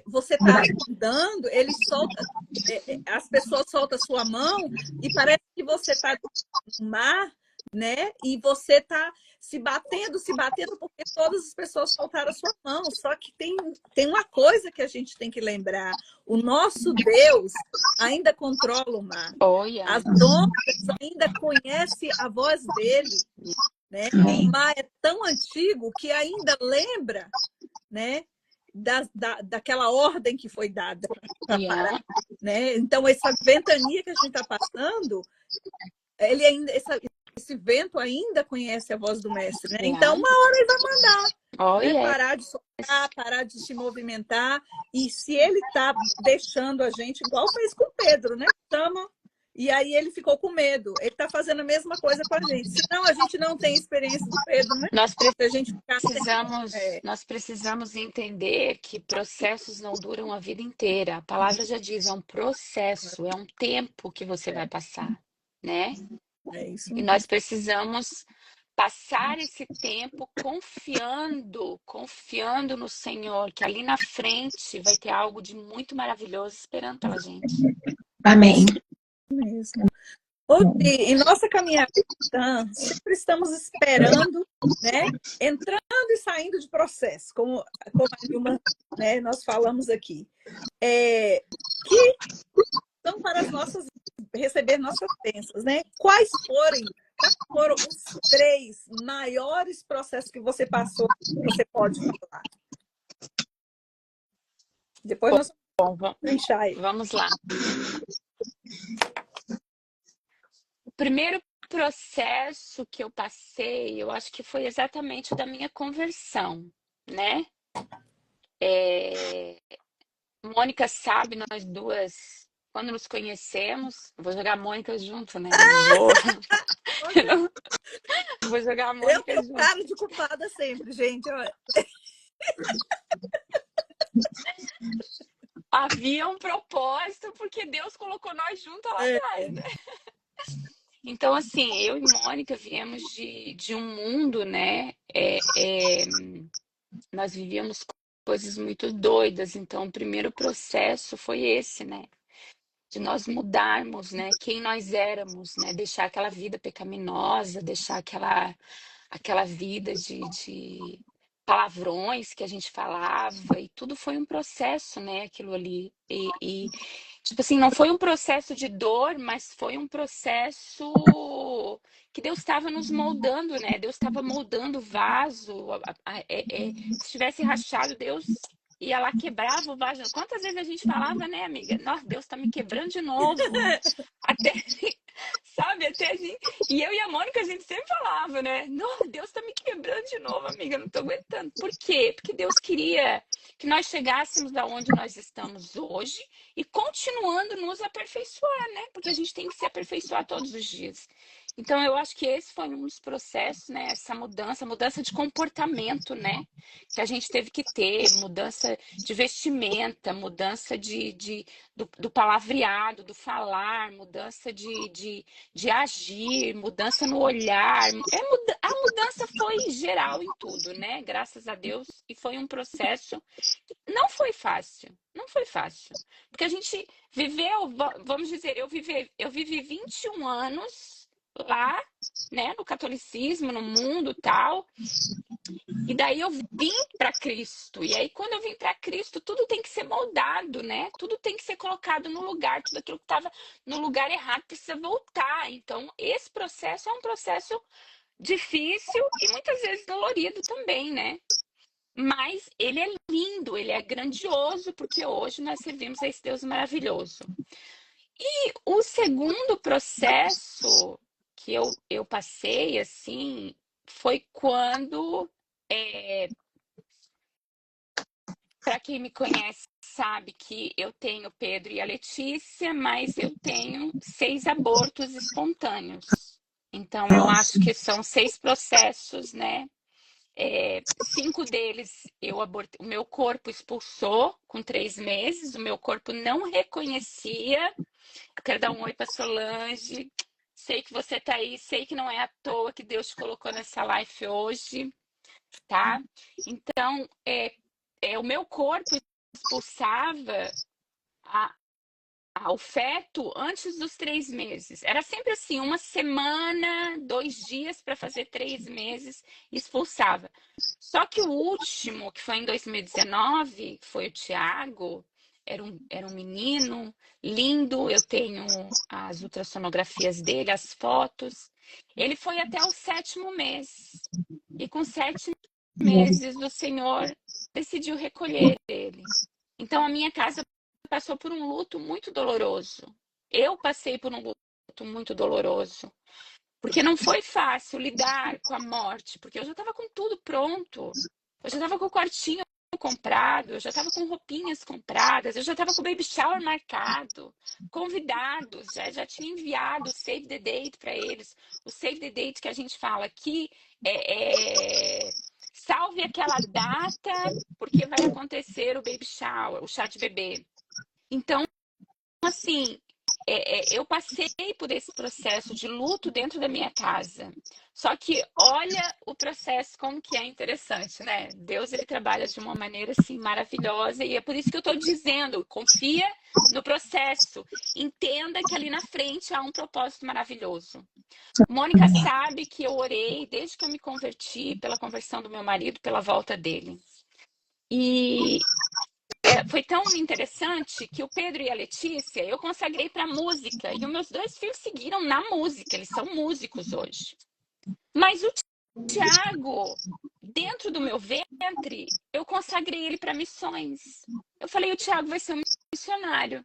você está andando, ele solta, as pessoas soltam a sua mão e parece que você está no mar, né? E você está se batendo, porque todas as pessoas soltaram a sua mão. Só que tem uma coisa que a gente tem que lembrar: o nosso Deus ainda controla o mar. Oh, yeah. As ondas ainda conhecem a voz dele, né? O mar é tão antigo que ainda lembra, né, daquela ordem que foi dada para parar, né? Então, essa ventania que a gente está passando, ele ainda, esse vento ainda conhece a voz do mestre, né? Então, uma hora ele vai mandar, né? Parar de soltar, parar de se movimentar. E se ele está deixando a gente, igual fez com Pedro, né? Chama. E aí ele ficou com medo. Ele está fazendo a mesma coisa com a gente. Senão a gente não tem experiência de Pedro, né? Nós precisamos entender que processos não duram a vida inteira. A palavra já diz, é um processo, é um tempo que você vai passar, né? É isso. E nós precisamos passar esse tempo confiando no Senhor, que ali na frente vai ter algo de muito maravilhoso esperando pela gente. Amém. Mesmo. Em nossa caminhada cristã, sempre estamos esperando, né? Entrando e saindo de processo, como a Nilma, né, nós falamos aqui, que são para as nossas receber nossas bênçãos, né? Quais foram os 3 maiores processos que você passou, que você pode falar? Depois nós vamos trinchar aí. Vamos lá. O primeiro processo que eu passei, eu acho que foi exatamente o da minha conversão, né? Mônica sabe, nós duas, quando nos conhecemos, vou jogar a Mônica junto, né? Vou jogar a Eu Mônica tenho junto. cara de culpada sempre, gente. Havia um propósito, porque Deus colocou nós juntos lá atrás, né? Então, assim, eu e Mônica viemos de um mundo, né? Nós vivíamos coisas muito doidas. Então, o primeiro processo foi esse, né? De nós mudarmos, né? Quem nós éramos, né? Deixar aquela vida pecaminosa, deixar aquela vida de palavrões que a gente falava, e tudo foi um processo, né? Aquilo ali. Tipo assim, não foi um processo de dor, mas foi um processo que Deus estava nos moldando, né? Deus estava moldando o vaso. Se tivesse rachado, Deus ia lá, quebrava o vaso. Quantas vezes a gente falava, né, amiga? Nossa, Deus está me quebrando de novo. Até, sabe, até a gente... E eu e a Mônica, a gente sempre falava, né? Não, Deus tá me quebrando de novo, amiga, não tô aguentando. Por quê? Porque Deus queria que nós chegássemos aonde nós estamos hoje e continuando nos aperfeiçoar, né? Porque a gente tem que se aperfeiçoar todos os dias. Então, eu acho que esse foi um dos processos, né? Essa mudança de comportamento, né? Que a gente teve que ter, mudança de vestimenta, mudança do palavreado, do falar, mudança de agir, mudança no olhar. A mudança foi geral em tudo, né? Graças a Deus. E foi um processo. Não foi fácil, não foi fácil. Porque a gente viveu, vamos dizer, eu vivi 21 anos lá, né, no catolicismo, no mundo tal. E daí eu vim para Cristo. E aí, quando eu vim para Cristo, tudo tem que ser moldado, né? Tudo tem que ser colocado no lugar. Tudo aquilo que estava no lugar errado precisa voltar. Então, esse processo é um processo difícil e muitas vezes dolorido também, né? Mas ele é lindo, ele é grandioso, porque hoje nós servimos a esse Deus maravilhoso. E o segundo processo que eu passei, assim, foi quando, para quem me conhece, sabe que eu tenho o Pedro e a Letícia, mas eu tenho 6 abortos espontâneos. Então, eu acho que são 6 processos, né? 5 deles eu abortei, o meu corpo expulsou com 3 meses, o meu corpo não reconhecia. Eu quero dar um oi para Solange. Sei que você tá aí, sei que não é à toa que Deus te colocou nessa live hoje, tá? Então, o meu corpo expulsava o feto antes dos 3 meses. Era sempre assim, 1 semana, 2 dias para fazer 3 meses, expulsava. Só que o último, que foi em 2019, foi o Tiago, era um menino lindo, eu tenho as ultrassonografias dele, as fotos. Ele foi até o 7º mês. E com 7 meses, o Senhor decidiu recolher ele. Então, a minha casa passou por um luto muito doloroso. Eu passei por um luto muito doloroso. Porque não foi fácil lidar com a morte, porque eu já estava com tudo pronto. Eu já estava com o quartinho comprado, eu já estava com roupinhas compradas, eu já estava com o baby shower marcado, convidados, já tinha enviado o save the date para eles. O save the date que a gente fala aqui salve aquela data, porque vai acontecer o baby shower, o chá de bebê. Então, assim, eu passei por esse processo de luto dentro da minha casa. Só que olha o processo como que é interessante, né? Deus, ele trabalha de uma maneira assim maravilhosa, e é por isso que eu estou dizendo, confia no processo. Entenda que ali na frente há um propósito maravilhoso. Mônica sabe que eu orei desde que eu me converti, pela conversão do meu marido, pela volta dele. E foi tão interessante que o Pedro e a Letícia eu consagrei para música. E os meus 2 filhos seguiram na música, eles são músicos hoje. Mas o Tiago, dentro do meu ventre, eu consagrei ele para missões. Eu falei, o Tiago vai ser um missionário.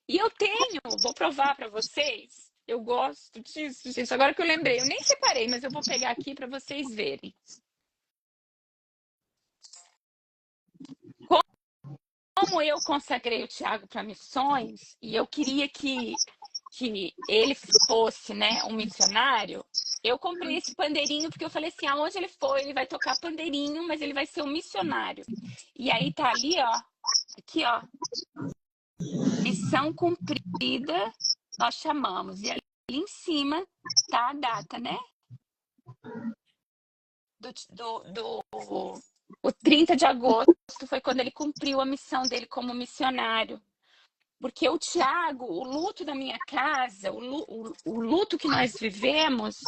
E eu tenho, vou provar para vocês. Eu gosto disso, gente. Agora que eu lembrei, eu nem separei, mas eu vou pegar aqui para vocês verem. Como eu consagrei o Tiago para missões, e eu queria que ele fosse, né, um missionário, eu comprei esse pandeirinho, porque eu falei assim, aonde ele for, ele vai tocar pandeirinho, mas ele vai ser um missionário. E aí tá ali, ó, aqui, ó, missão cumprida, nós chamamos. E ali em cima tá a data, né? O 30 de agosto foi quando ele cumpriu a missão dele como missionário. Porque o Tiago, o luto da minha casa, o luto que nós vivemos,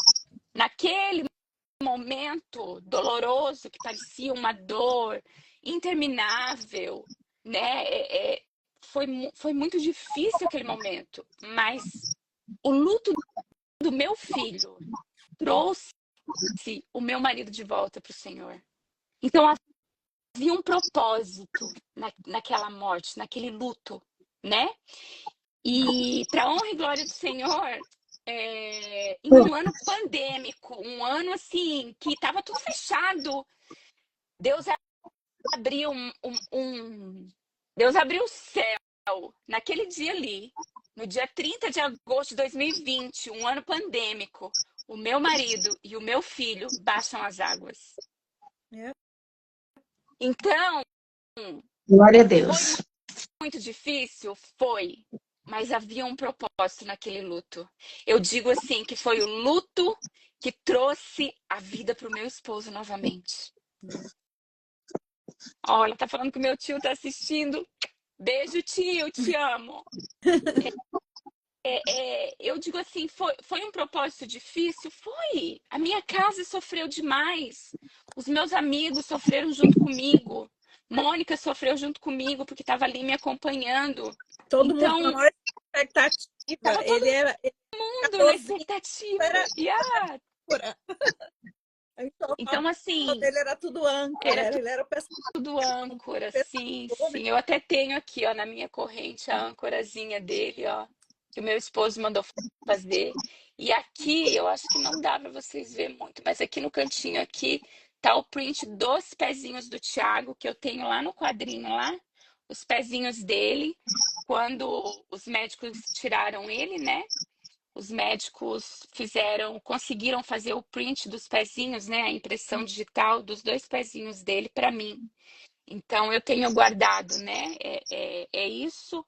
naquele momento doloroso, que parecia uma dor interminável, né? Foi muito difícil aquele momento, mas o luto do meu filho trouxe o meu marido de volta para o Senhor. Então havia um propósito naquela morte, naquele luto, né? E para honra e glória do Senhor, em um ano pandêmico, um ano assim que estava tudo fechado, Deus abriu Deus abriu o céu naquele dia ali, no dia 30 de agosto de 2020, um ano pandêmico. O meu marido e o meu filho baixam as águas. Então, glória a Deus. Foi muito difícil? Foi. Mas havia um propósito naquele luto. Eu digo assim, que foi o luto que trouxe a vida para o meu esposo novamente. Olha, tá falando que o meu tio tá assistindo. Beijo, tio, te amo. Eu digo assim, foi um propósito difícil? Foi. A minha casa sofreu demais. Os meus amigos sofreram junto comigo. Mônica sofreu junto comigo, porque estava ali me acompanhando. Todo então, mundo na maior expectativa. Tava todo mundo na expectativa. Então, assim, ele era tudo âncora. Ele era tudo âncora, sim, sim. Eu até tenho aqui, ó, na minha corrente, a âncorazinha dele, ó, que o meu esposo mandou fazer. E aqui, eu acho que não dá para vocês verem muito, mas aqui no cantinho aqui tá o print dos pezinhos do Tiago, que eu tenho lá no quadrinho lá, os pezinhos dele, quando os médicos tiraram ele, né? Os médicos conseguiram fazer o print dos pezinhos, né? A impressão digital dos 2 pezinhos dele para mim. Então, eu tenho guardado, né? É isso.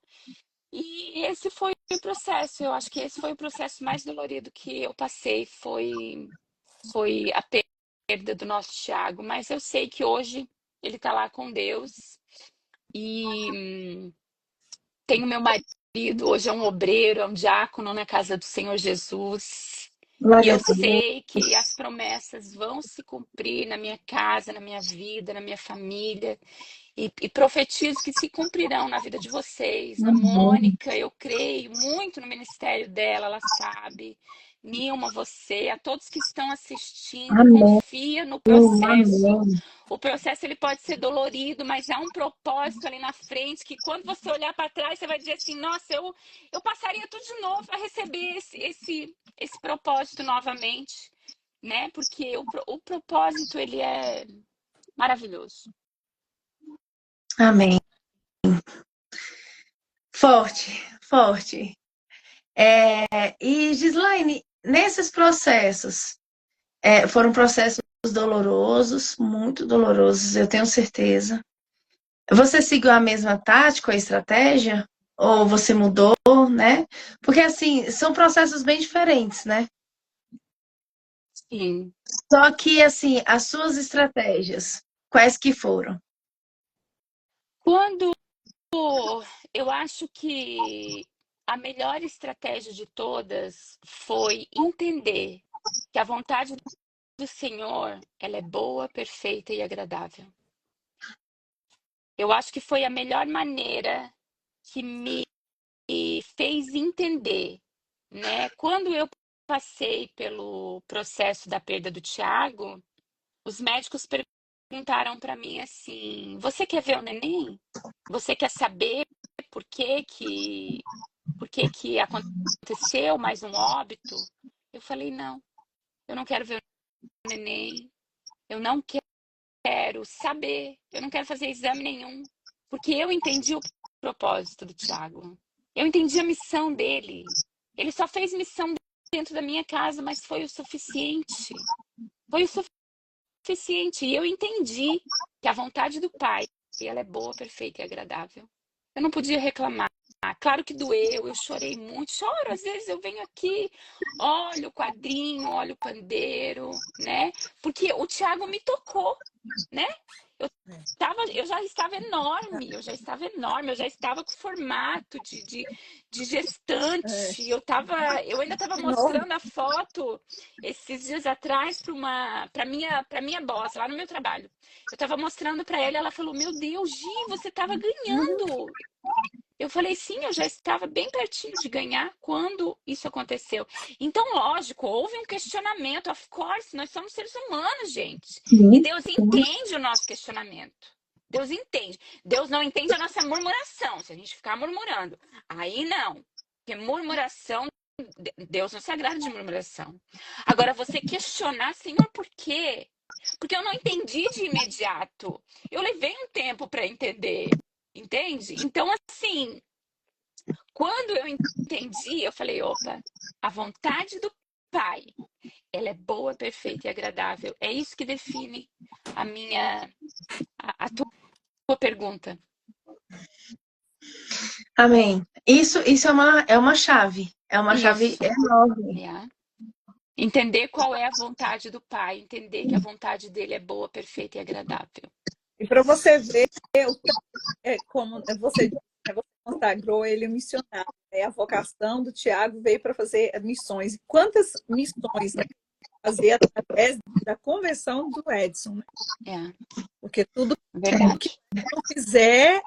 E esse foi o processo. Eu acho que esse foi o processo mais dolorido que eu passei. Foi a perda do nosso Tiago. Mas eu sei que hoje ele está lá com Deus. E tenho meu marido, hoje é um obreiro, é um diácono na casa do Senhor Jesus. E eu sei que as promessas vão se cumprir na minha casa, na minha vida, na minha família. E profetizo que se cumprirão na vida de vocês. Na Mônica, eu creio muito no ministério dela, ela sabe. Nilma, você, a todos que estão assistindo, confia no processo. O processo ele pode ser dolorido, mas há um propósito ali na frente que quando você olhar para trás, você vai dizer assim, nossa, eu passaria tudo de novo para receber esse propósito novamente, né? Porque o propósito, ele é maravilhoso. Amém. Forte, forte. E Gislaine, nesses processos, foram processos dolorosos, muito dolorosos, eu tenho certeza. Você seguiu a mesma tática, a estratégia? ou você mudou, né? Porque, assim, são processos bem diferentes, né? Sim. Só que, assim, as suas estratégias, quais que foram? Quando eu acho que a melhor estratégia de todas foi entender que a vontade do Senhor, ela é boa, perfeita e agradável. Eu acho que foi a melhor maneira que me fez entender, né? Quando eu passei pelo processo da perda do Tiago, os médicos perguntaram para mim assim: você quer ver o neném? Você quer saber por que que, por que que aconteceu mais um óbito? Eu falei: não, eu não quero ver o neném, eu não quero saber, eu não quero fazer exame nenhum, porque eu entendi o propósito do Tiago. Eu entendi a missão dele. Ele só fez missão dentro da minha casa, mas foi o suficiente. Foi o suficiente. E eu entendi que a vontade do Pai, ela é boa, perfeita e agradável. Eu não podia reclamar. Claro que doeu, eu chorei muito, choro, às vezes eu venho aqui, olho o quadrinho, olho o pandeiro, né? Porque o Tiago me tocou, né? Eu já estava enorme, eu já estava com formato de É, gestante. Eu ainda estava enorme. mostrando a foto esses dias atrás para minha boss lá no meu trabalho. Eu estava mostrando para ela falou: "Meu Deus, Gi, você estava Uhum. ganhando". Eu falei, sim, eu já estava bem pertinho de ganhar quando isso aconteceu. Então, lógico, houve um questionamento, of course, nós somos seres humanos, gente. E Sim, Deus entende o nosso questionamento. Deus entende. Deus não entende a nossa murmuração, se a gente ficar murmurando. Aí não. Porque murmuração, Deus não se agrada de murmuração. Agora, você questionar, Senhor, por quê? Porque eu não entendi de imediato. Eu levei um tempo para entender. Entende? Então, assim, quando eu entendi, eu falei, opa, a vontade do Pai, ela é boa, perfeita e agradável. É isso que define a tua pergunta. amém. Isso é uma chave. É uma chave Isso. enorme. Yeah. Entender qual é a vontade do Pai, entender que a vontade dele é boa, perfeita e agradável. E para você ver como você disse, né, você consagrou ele um missionário. Né? A vocação do Tiago veio para fazer missões. E quantas missões, né, fazer através da conversão do Edson? Né? É, Porque tudo que verdade. não fizer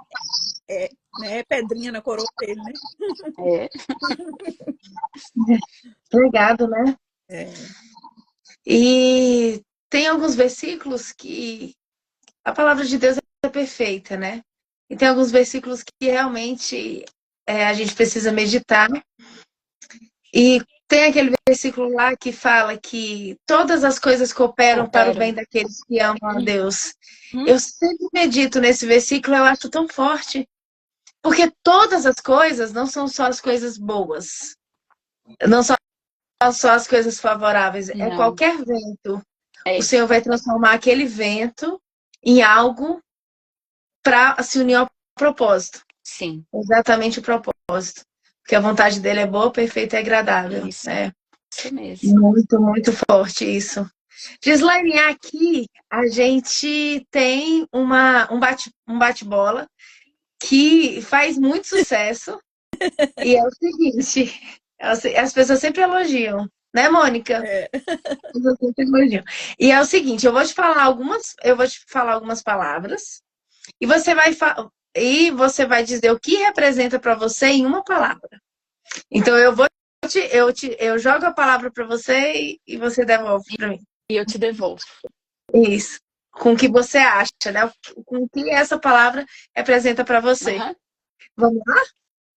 né, pedrinha na coroa dele, né? É. Legado, né? É, E tem alguns versículos que a palavra de Deus é perfeita, né? E tem alguns versículos que realmente a gente precisa meditar. E tem aquele versículo lá que fala que todas as coisas cooperam para o bem Cooperam. daqueles que amam a Deus. Hum? Eu sempre medito nesse versículo, eu acho tão forte. Porque todas as coisas não são só as coisas boas. Não são só as coisas favoráveis. É Não. qualquer vento. O É, Senhor vai transformar aquele vento em algo para se unir ao propósito. sim. Exatamente o propósito. Porque a vontade dele é boa, perfeita e agradável. Isso É mesmo. muito, muito forte isso. Gislaine, aqui a gente tem um bate-bola que faz muito sucesso. E é o seguinte, as pessoas sempre elogiam, né, Mônica? é. As pessoas sempre elogiam. E é o seguinte, eu vou te falar algumas palavras e você vai dizer o que representa para você em uma palavra. Então eu jogo a palavra para você e você devolve para mim. E eu te devolvo. Isso. Com o que você acha, né? Com o que essa palavra representa para você. Aham. Vamos lá?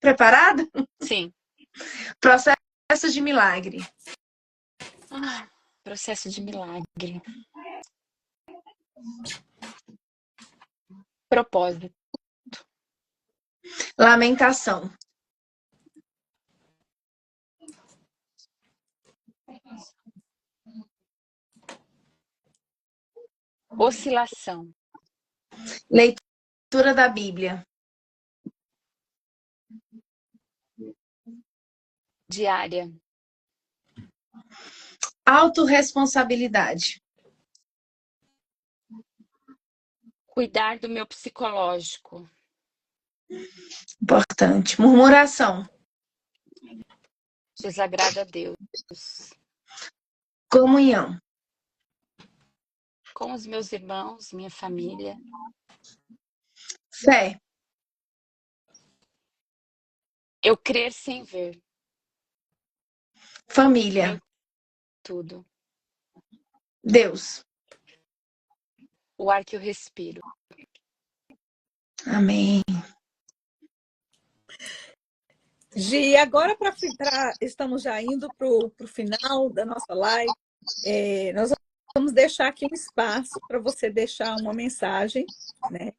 Preparado? Sim. Processo de milagre. Ah, processo de milagre. Propósito. Lamentação. Oscilação. Leitura da Bíblia. diária. Autorresponsabilidade. Cuidar do meu psicológico. Importante. Murmuração. Desagrada a Deus. Comunhão. Com os meus irmãos, minha família. Fé. Eu crer sem ver. Família. Tudo. Deus. O ar que eu respiro. Amém. Gi, agora estamos já indo para o final da nossa live. Nós vamos deixar aqui um espaço para você deixar uma mensagem, né?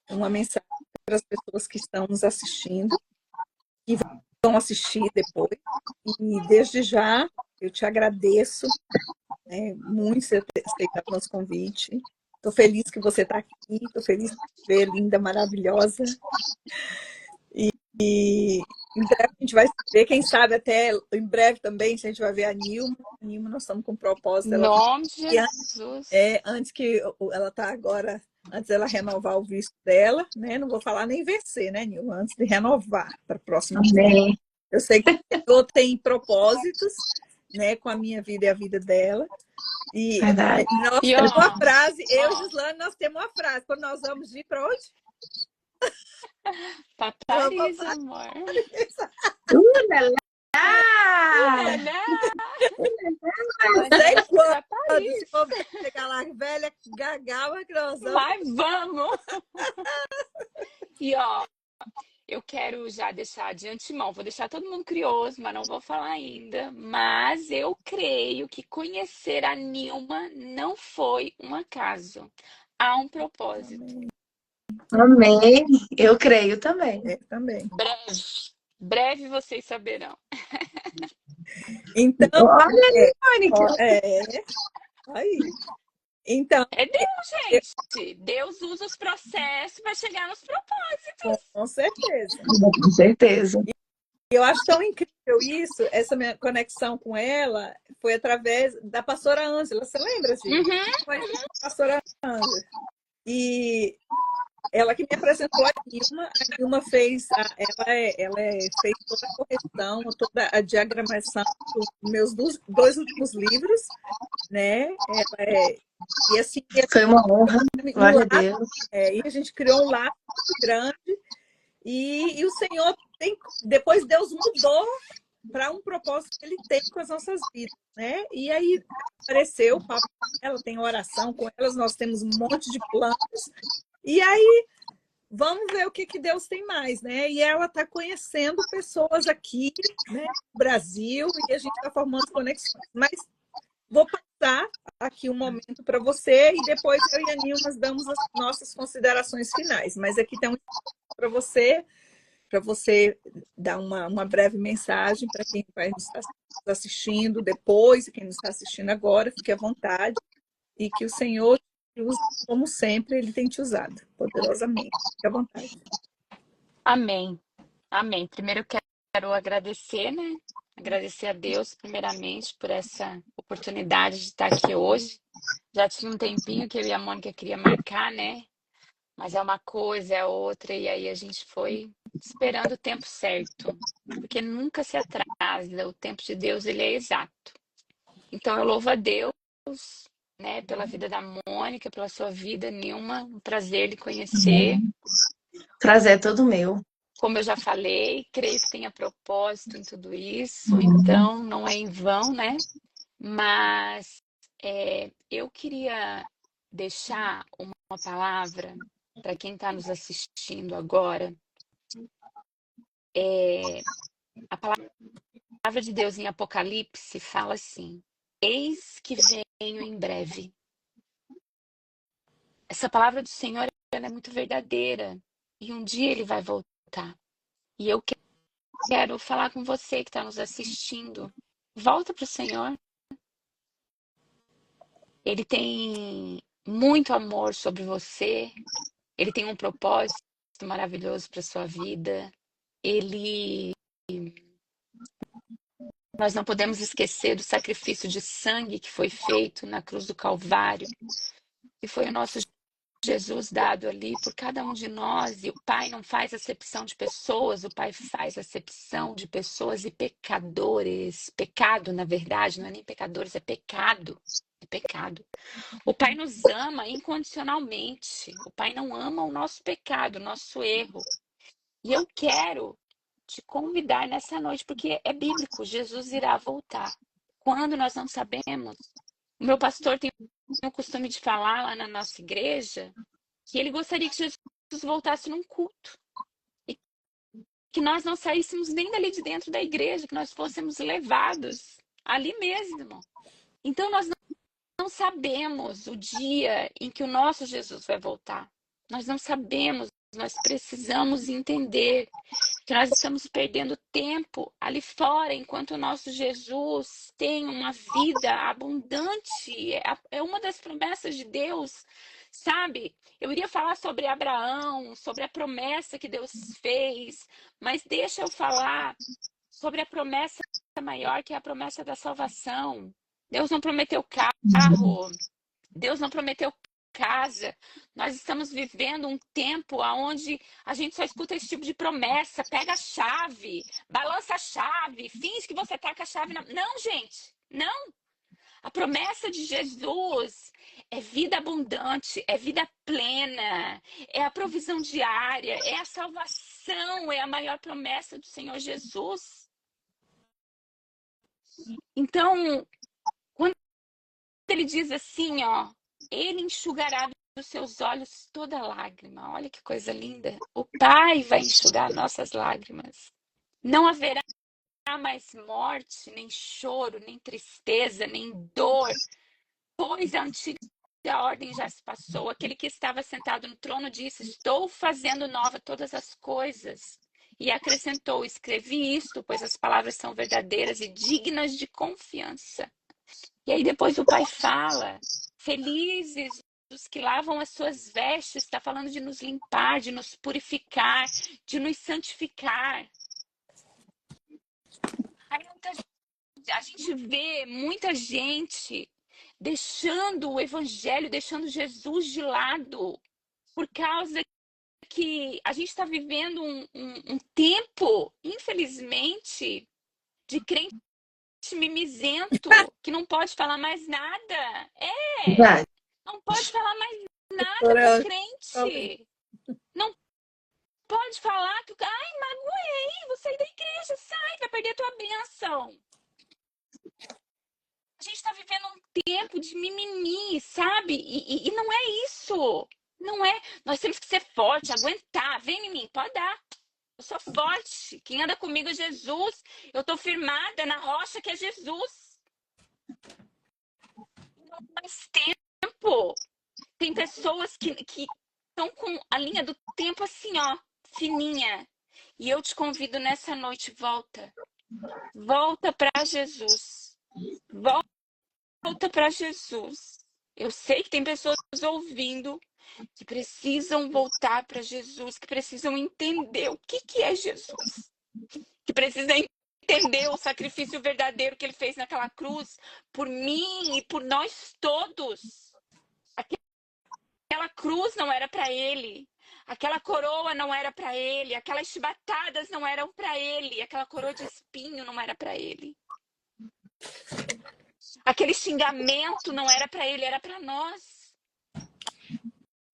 Uma mensagem para as pessoas que estão nos assistindo, que vão assistir depois. E desde já eu te agradeço, né, muito por ter aceitado o nosso convite. Estou feliz que você está aqui, estou feliz por te ver, linda, maravilhosa. E em breve a gente vai ver, quem sabe até em breve também a gente vai ver a Nilma. A Nilma, nós estamos com um propósito. Em nome de Jesus. Antes que ela está agora, antes dela renovar o visto dela, né? Não vou falar nem vencer, né, Nilma? Antes de renovar para o próximo ano. Eu sei que eu tenho propósitos, né, com a minha vida e a vida dela. E Verdade. nós temos uma frase, eu e Gislane, nós temos uma frase. Quando nós vamos ir para onde? Para Paris, amor. Não sei quando, se for chegar lá, velha gagal, que nós vamos. Mas vamos! E ó, eu quero já deixar de antemão, vou deixar todo mundo curioso, mas não vou falar ainda. Mas eu creio que conhecer a Nilma não foi um acaso. Há um propósito. Amém. Eu creio também. Também. Breve vocês saberão. Então, olha, Mônica. Aí. Então, é Deus, gente. Deus usa os processos para chegar nos propósitos. Com certeza. Com certeza. E eu acho tão incrível isso, essa minha conexão com ela foi através da pastora Ângela. Você lembra, gente? Foi a pastora Ângela. E ela que me apresentou a Nilma fez, ela fez toda a correção, toda a diagramação dos meus dois últimos livros, né? E assim, foi uma honra, glória a Deus. E a gente criou um laço grande e o Senhor depois Deus mudou para um propósito que Ele tem com as nossas vidas, né? E aí apareceu o papo com ela, tem oração com elas, nós temos um monte de planos. E aí, vamos ver o que Deus tem mais, né? E ela está conhecendo pessoas aqui, né, no Brasil, e a gente está formando conexões. Mas vou passar aqui um momento para você e depois eu e a Nilma damos as nossas considerações finais. Mas aqui tem um para você dar uma breve mensagem para quem vai nos estar assistindo depois e quem nos está assistindo agora. Fique à vontade e que o Senhor como sempre, Ele tem te usado poderosamente. Fique à vontade. Amém. Amém. Primeiro eu quero agradecer, né? Agradecer a Deus, primeiramente, por essa oportunidade de estar aqui hoje. Já tinha um tempinho que eu e a Mônica queria marcar, né? Mas é uma coisa, é outra, e aí a gente foi esperando o tempo certo. Porque nunca se atrasa, o tempo de Deus, ele é exato. Então eu louvo a Deus, né, pela vida da Mônica, pela sua vida, Nilma. Um prazer lhe conhecer. Prazer é todo meu. Como eu já falei, creio que tenha propósito em tudo isso, então não é em vão, né? Mas eu queria deixar uma palavra para quem está nos assistindo agora. A palavra de Deus em Apocalipse fala assim: eis que venho em breve. Essa palavra do Senhor ela é muito verdadeira e um dia Ele vai voltar. E eu quero falar com você que está nos assistindo. Volta para o Senhor. Ele tem muito amor sobre você. Ele tem um propósito maravilhoso para sua vida. Ele Nós não podemos esquecer do sacrifício de sangue que foi feito na cruz do Calvário, que foi o nosso Jesus dado ali por cada um de nós. E o Pai não faz acepção de pessoas, o Pai faz acepção de pessoas e pecadores. Pecado, na verdade, não é nem pecadores, é pecado. É pecado. O Pai nos ama incondicionalmente. O Pai não ama o nosso pecado, o nosso erro. E eu quero te convidar nessa noite, porque é bíblico, Jesus irá voltar. Quando nós não sabemos. O meu pastor tem o costume de falar lá na nossa igreja que ele gostaria que Jesus voltasse num culto. E que nós não saíssemos nem dali de dentro da igreja, que nós fôssemos levados ali mesmo. Então nós não sabemos o dia em que o nosso Jesus vai voltar. Nós não sabemos, nós precisamos entender que nós estamos perdendo tempo ali fora, enquanto o nosso Jesus tem uma vida abundante. É uma das promessas de Deus, sabe? Eu iria falar sobre Abraão, sobre a promessa que Deus fez, mas deixa eu falar sobre a promessa maior, que é a promessa da salvação. Deus não prometeu carro, Deus não prometeu casa. Nós estamos vivendo um tempo onde a gente só escuta esse tipo de promessa. Pega a chave, balança a chave, finge que você tá com a chave na... Não, gente, não. A promessa de Jesus é vida abundante, é vida plena, é a provisão diária, é a salvação, é a maior promessa do Senhor Jesus. Então, quando ele diz assim, ó, ele enxugará dos seus olhos toda lágrima. Olha que coisa linda. O Pai vai enxugar nossas lágrimas. Não haverá mais morte, nem choro, nem tristeza, nem dor, pois a antiga ordem já se passou. Aquele que estava sentado no trono disse: estou fazendo nova todas as coisas. E acrescentou: escrevi isto, pois as palavras são verdadeiras e dignas de confiança. E aí depois o Pai fala: felizes os que lavam as suas vestes, está falando de nos limpar, de nos purificar, de nos santificar. Aí a gente vê muita gente deixando o evangelho, deixando Jesus de lado, por causa que a gente está vivendo um tempo, infelizmente, de crente mimizento, que não pode falar mais nada. Vai. Não pode falar mais nada Doutora, pro crente. Não pode falar que, ai, magoei, vou sair da igreja, sai, vai perder a tua bênção. A gente está vivendo um tempo de mimimi, sabe? E não é isso. Não é. Nós temos que ser forte, aguentar. Vem em mim, pode dar. Eu sou forte. Quem anda comigo é Jesus. Eu estou firmada na rocha que é Jesus. Não faz tempo. Tem pessoas que estão com a linha do tempo assim, ó, fininha. E eu te convido nessa noite, volta. Volta para Jesus. Volta para Jesus. Eu sei que tem pessoas ouvindo que precisam voltar para Jesus, que precisam entender o que é Jesus. Que precisam entender o sacrifício verdadeiro que ele fez naquela cruz por mim e por nós todos. Aquela cruz não era para ele. Aquela coroa não era para ele. Aquelas chibatadas não eram para ele. Aquela coroa de espinho não era para ele. Aquele xingamento não era para ele, era para nós.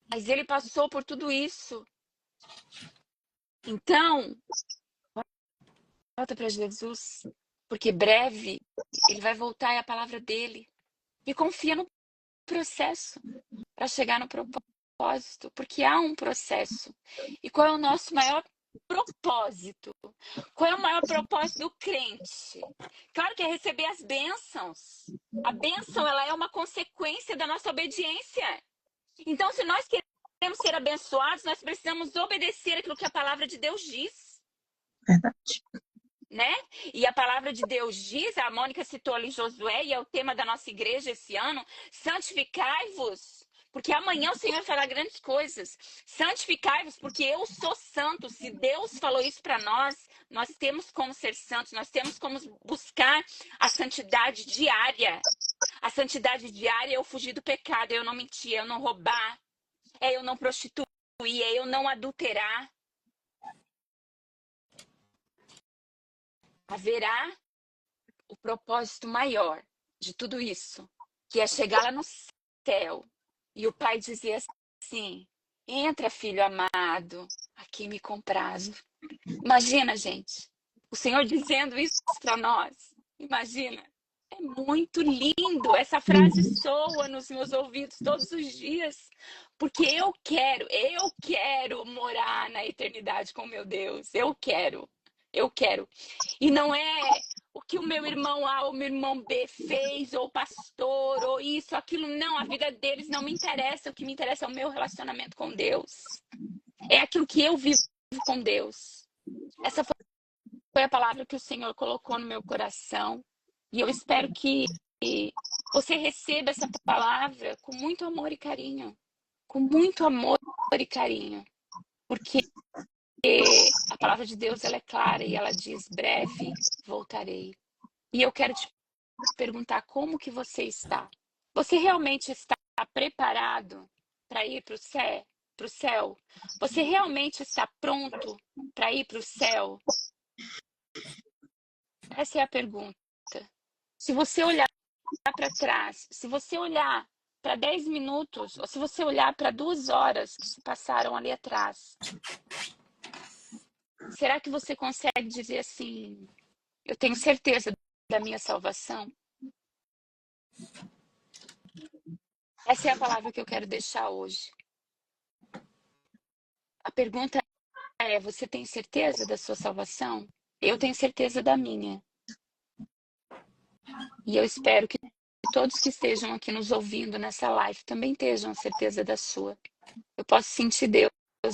Mas ele passou por tudo isso. Então, volta para Jesus, porque breve ele vai voltar e a palavra dele. E confia no processo para chegar no propósito, porque há um processo. E qual é o nosso maior propósito? Qual é o maior propósito do crente? Claro que é receber as bênçãos. A bênção, ela é uma consequência da nossa obediência. Então, se nós queremos ser abençoados, nós precisamos obedecer aquilo que a palavra de Deus diz. Verdade. Né? E a palavra de Deus diz, a Mônica citou ali Josué, e é o tema da nossa igreja esse ano: santificai-vos, porque amanhã o Senhor fará grandes coisas. Santificai-vos, porque eu sou santo. Se Deus falou isso para nós, Nós temos como ser santos, nós temos como buscar a santidade diária. A santidade diária é eu fugir do pecado, é eu não mentir, é eu não roubar, é eu não prostituir, é eu não adulterar. Haverá o propósito maior de tudo isso, que é chegar lá no céu e o Pai dizer assim: entra, filho amado, aqui me comprazo. Imagina, gente, o Senhor dizendo isso para nós. Imagina. É muito lindo. Essa frase soa nos meus ouvidos todos os dias, porque eu quero morar na eternidade com meu Deus. Eu quero. E não é o que o meu irmão A ou o meu irmão B fez, ou o pastor, ou isso, aquilo. Não, a vida deles não me interessa. O que me interessa é o meu relacionamento com Deus. É aquilo que eu vivo com Deus. Essa foi a palavra que o Senhor colocou no meu coração. E eu espero que você receba essa palavra com muito amor e carinho. Com muito amor e carinho. Porque a palavra de Deus, ela é clara e ela diz: breve voltarei. E eu quero te perguntar como que você está. Você realmente está preparado para ir para o céu? Você realmente está pronto para ir para o céu? Essa é a pergunta. Se você olhar para trás, se você olhar para 10 minutos, ou se você olhar para 2 horas que se passaram ali atrás, será que você consegue dizer assim: eu tenho certeza da minha salvação? Essa é a palavra que eu quero deixar hoje. A pergunta é: você tem certeza da sua salvação? Eu tenho certeza da minha. E eu espero que todos que estejam aqui nos ouvindo nessa live também tenham certeza da sua. Eu posso sentir Deus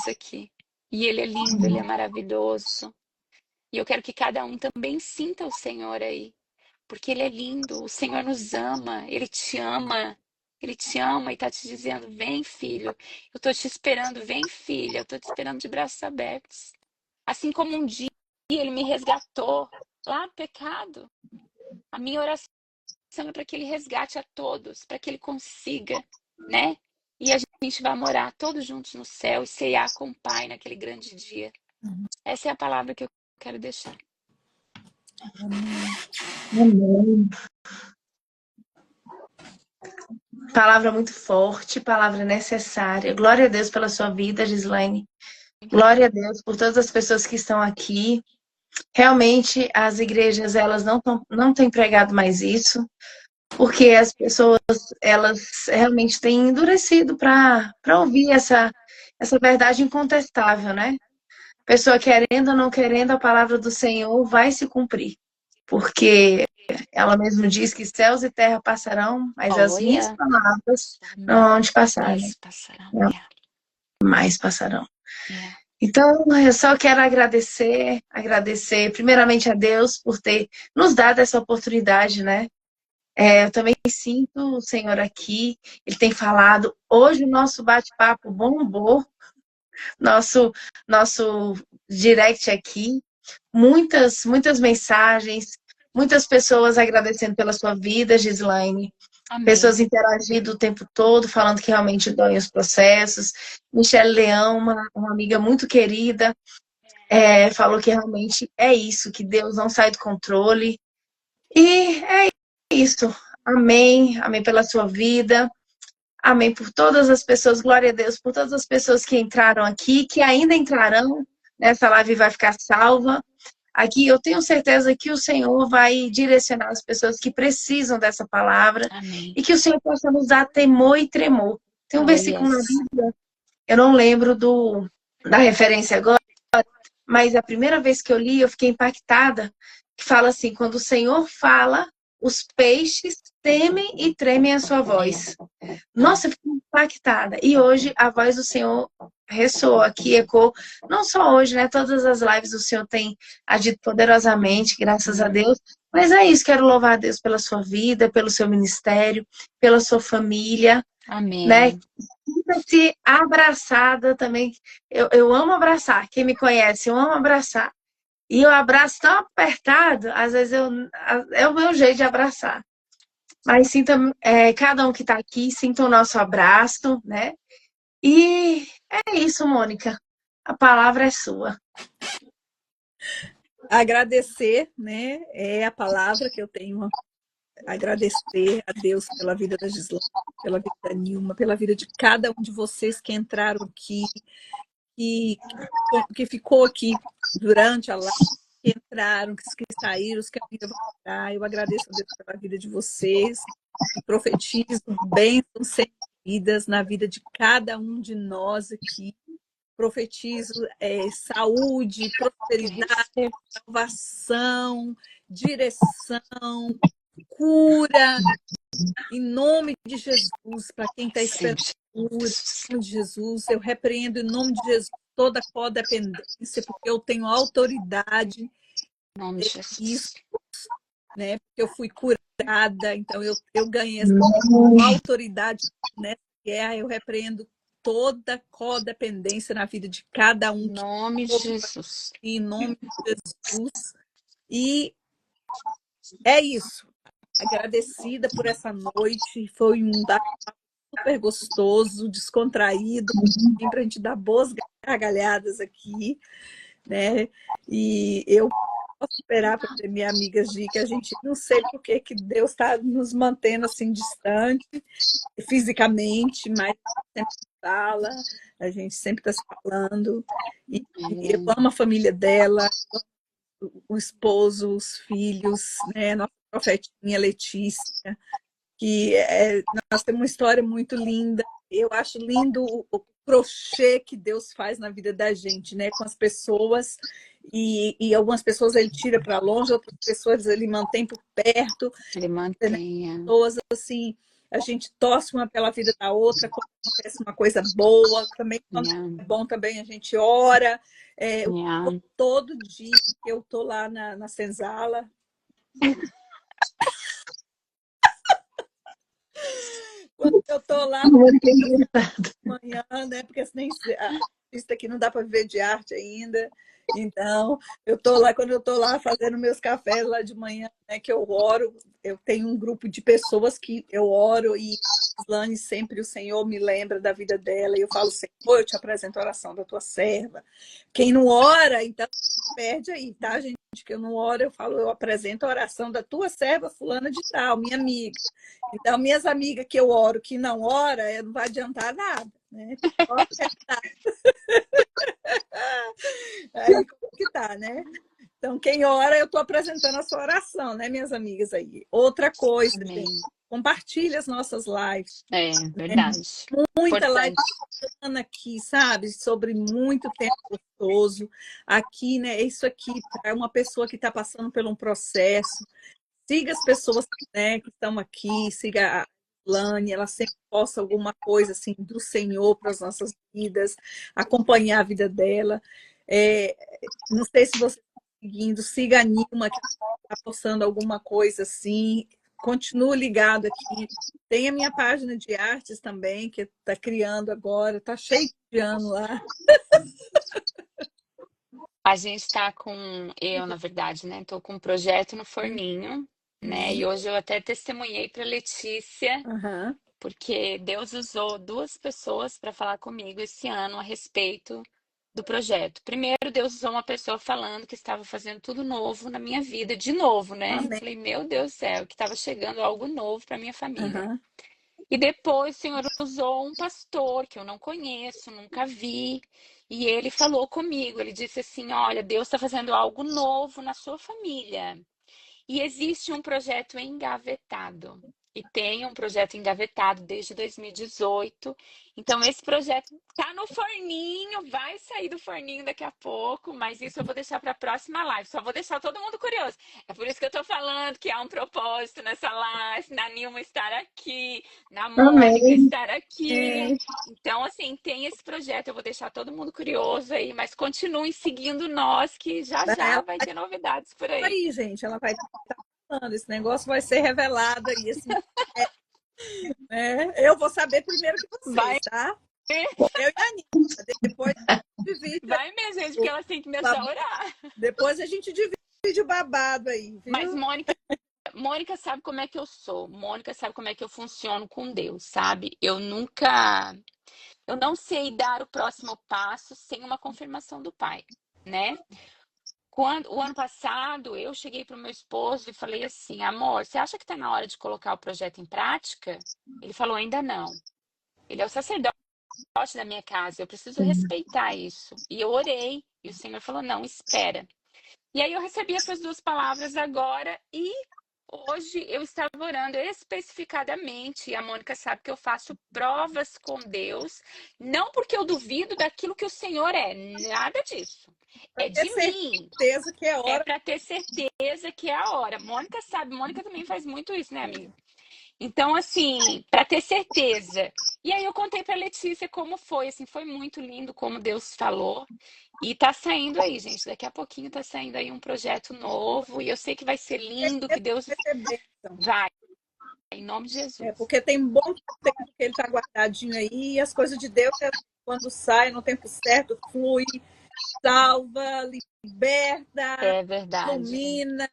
aqui. E Ele é lindo, Ele é maravilhoso. E eu quero que cada um também sinta o Senhor aí. Porque Ele é lindo, o Senhor nos ama, Ele te ama. Ele te ama e está te dizendo: vem, filho, eu estou te esperando, vem, filha, eu estou te esperando de braços abertos. Assim como um dia Ele me resgatou lá do pecado. A minha oração é para que Ele resgate a todos, para que Ele consiga, né? E a gente vai morar todos juntos no céu e ceiar com o Pai naquele grande dia. Essa é a palavra que eu quero deixar. Amém. Palavra muito forte, palavra necessária. Glória a Deus pela sua vida, Gislaine. Glória a Deus por todas as pessoas que estão aqui. Realmente, as igrejas, elas não têm pregado mais isso, porque as pessoas, elas realmente têm endurecido para ouvir essa verdade incontestável, né? Pessoa querendo ou não querendo, a palavra do Senhor vai se cumprir. Porque ela mesma diz que céus e terra passarão, mas as minhas palavras não hão de passar. Mais passarão. Então, eu só quero agradecer primeiramente a Deus por ter nos dado essa oportunidade, né? Eu também sinto o Senhor aqui, Ele tem falado. Hoje o nosso bate-papo bombou, nosso direct aqui, muitas mensagens, muitas pessoas agradecendo pela sua vida, Gislaine. Amém. Pessoas interagindo o tempo todo, falando que realmente doem os processos. Michele Leão, uma amiga muito querida, falou que realmente é isso, que Deus não sai do controle. E é isso. Amém. Amém pela sua vida. Amém por todas as pessoas. Glória a Deus por todas as pessoas que entraram aqui, que ainda entrarão. Nessa live vai ficar salva. Aqui eu tenho certeza que o Senhor vai direcionar as pessoas que precisam dessa palavra. Amém. E que o Senhor possa nos dar temor e tremor. Tem um versículo na Bíblia, eu não lembro da referência agora, mas a primeira vez que eu li, eu fiquei impactada, que fala assim: quando o Senhor fala, os peixes temem e tremem a sua voz. Nossa, eu fiquei impactada. E hoje a voz do Senhor ressoou aqui, ecoou. Não só hoje, né? Todas as lives o Senhor tem agido poderosamente, graças a Deus. Mas é isso, quero louvar a Deus pela sua vida, pelo seu ministério, pela sua família. Amém. Né? Sinta-se abraçada também. Eu amo abraçar. Quem me conhece, eu amo abraçar. E o abraço tão apertado, às vezes é o meu jeito de abraçar. Mas sinta, cada um que está aqui, sinta o nosso abraço, né? E é isso, Mônica. A palavra é sua. Agradecer, né? É a palavra que eu tenho. Agradecer a Deus pela vida da Gislane, pela vida da Nilma, pela vida de cada um de vocês que entraram aqui, que ficou aqui durante a live, que entraram, que saíram, os que ainda vão entrar. Eu agradeço a Deus pela vida de vocês e profetizo bênçãos sem vidas na vida de cada um de nós aqui. Profetizo saúde, prosperidade, salvação, direção, cura, em nome de Jesus, para quem está esperando cura, em nome de Jesus, eu repreendo em nome de Jesus toda codependência, porque eu tenho autoridade Em nome de Jesus. isso, né? Porque eu fui curada, então eu ganhei essa autoridade nessa guerra, eu repreendo toda codependência na vida de cada um. Em nome de Jesus. Em nome de Jesus. E é isso. Agradecida por essa noite. Foi um bate-papo super gostoso, descontraído, para a gente dar boas gargalhadas aqui, né? E eu posso esperar para ter minha amiga Gi, que a gente não sei por que Deus está nos mantendo assim distante fisicamente, mas sempre fala, a gente sempre está se falando. E eu amo a família dela, o esposo, os filhos, né? Nossa profetinha Letícia, que nós temos uma história muito linda. Eu acho lindo o crochê que Deus faz na vida da gente, né? Com as pessoas, e algumas pessoas ele tira para longe, outras pessoas ele mantém por perto. Ele mantém. Pessoas assim, a gente torce uma pela vida da outra, quando acontece uma coisa boa, também quando é bom também a gente ora. Todo dia eu tô lá na senzala. Quando eu tô lá de manhã, né? Porque nem isso aqui não dá para viver de arte ainda. Então, quando eu tô lá fazendo meus cafés lá de manhã, né, que eu oro, eu tenho um grupo de pessoas que eu oro e Gislane, sempre o Senhor me lembra da vida dela e eu falo, Senhor, eu te apresento a oração da tua serva. Quem não ora, então perde aí, tá, gente? Que eu não oro, eu falo, eu apresento a oração da tua serva fulana de tal, minha amiga. Então, minhas amigas que eu oro, que não ora, não vai adiantar nada, né? Aí como que tá, né? Então, quem ora, eu estou apresentando a sua oração, né, minhas amigas aí. Outra coisa, gente, compartilha as nossas lives. É, verdade. Muita live aqui, sabe? Sobre muito tempo gostoso. Aqui, né? Isso aqui é uma pessoa que está passando por um processo. Siga as pessoas, né, que estão aqui, siga a Lani, ela sempre posta alguma coisa assim do Senhor para as nossas vidas, acompanhar a vida dela. Não sei se você está seguindo, siga a Nilma, que está postando alguma coisa assim. Continue ligado aqui. Tem a minha página de artes também, que está criando agora, está cheio de ano lá. A gente está na verdade, né? Estou com um projeto no forninho, né? E hoje eu até testemunhei para Letícia, porque Deus usou 2 pessoas para falar comigo esse ano a respeito do projeto. Primeiro, Deus usou uma pessoa falando que estava fazendo tudo novo na minha vida, de novo, né? Eu falei, meu Deus do céu, que estava chegando algo novo para minha família. E depois o Senhor usou um pastor que eu não conheço, nunca vi. E ele falou comigo, ele disse assim, olha, Deus está fazendo algo novo na sua família. E existe um projeto engavetado. E tem um projeto engavetado desde 2018. Então, esse projeto está no forninho, vai sair do forninho daqui a pouco, mas isso eu vou deixar para a próxima live. Só vou deixar todo mundo curioso. É por isso que eu estou falando que há um propósito nessa live, na Nilma estar aqui, na Mônica estar aqui. Então, assim, tem esse projeto. Eu vou deixar todo mundo curioso aí, mas continuem seguindo nós, que já vai ter novidades por aí. Aí, gente, ela vai estar falando, esse negócio vai ser revelado aí, esse eu vou saber primeiro que vocês, tá? Eu e a Anitta, depois de vídeo. vai mesmo, gente, porque elas têm que me ajudar a orar. Depois a gente divide o babado aí, viu? Mas, Mônica sabe como é que eu sou. Mônica sabe como é que eu funciono com Deus, sabe? Eu não sei dar o próximo passo sem uma confirmação do Pai, né? O ano passado, eu cheguei para o meu esposo e falei assim: amor, você acha que está na hora de colocar o projeto em prática? Ele falou: ainda não. Ele é o sacerdote da minha casa, eu preciso respeitar isso. E eu orei, e o Senhor falou: não, espera. E aí eu recebi essas duas palavras agora e hoje eu estava orando especificadamente. E a Mônica sabe que eu faço provas com Deus, não porque eu duvido daquilo que o Senhor é, nada disso. É de mim. Certeza que é É hora. para ter certeza que é a hora. Mônica sabe, Mônica também faz muito isso, né, amiga? Então, assim, para ter certeza. E aí eu contei para Letícia como foi, assim, foi muito lindo como Deus falou. E tá saindo aí, gente. Daqui a pouquinho tá saindo aí um projeto novo e eu sei que vai ser lindo, que Deus Vai ser bênção. vai, em nome de Jesus. Porque tem um bom tempo que ele tá guardadinho aí e as coisas de Deus, quando sai no tempo certo, flui, salva, liberta, É verdade. ilumina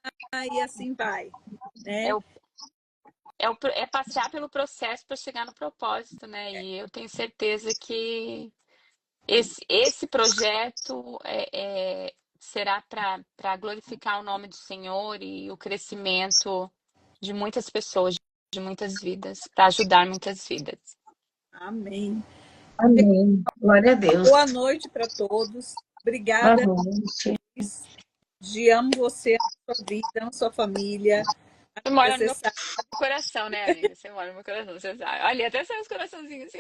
e assim vai, né? É passar pelo processo para chegar no propósito, né? E eu tenho certeza que esse projeto será para glorificar o nome do Senhor e o crescimento de muitas pessoas, de muitas vidas, para ajudar muitas vidas. Amém. Amém. Glória a Deus. Boa noite para todos. Obrigada. Boa noite. Amo você, a sua vida, amo sua família. Você mora no meu coração, né, amiga? Você mora no meu coração, você sabe. Olha, até saiu os coraçãozinhos assim.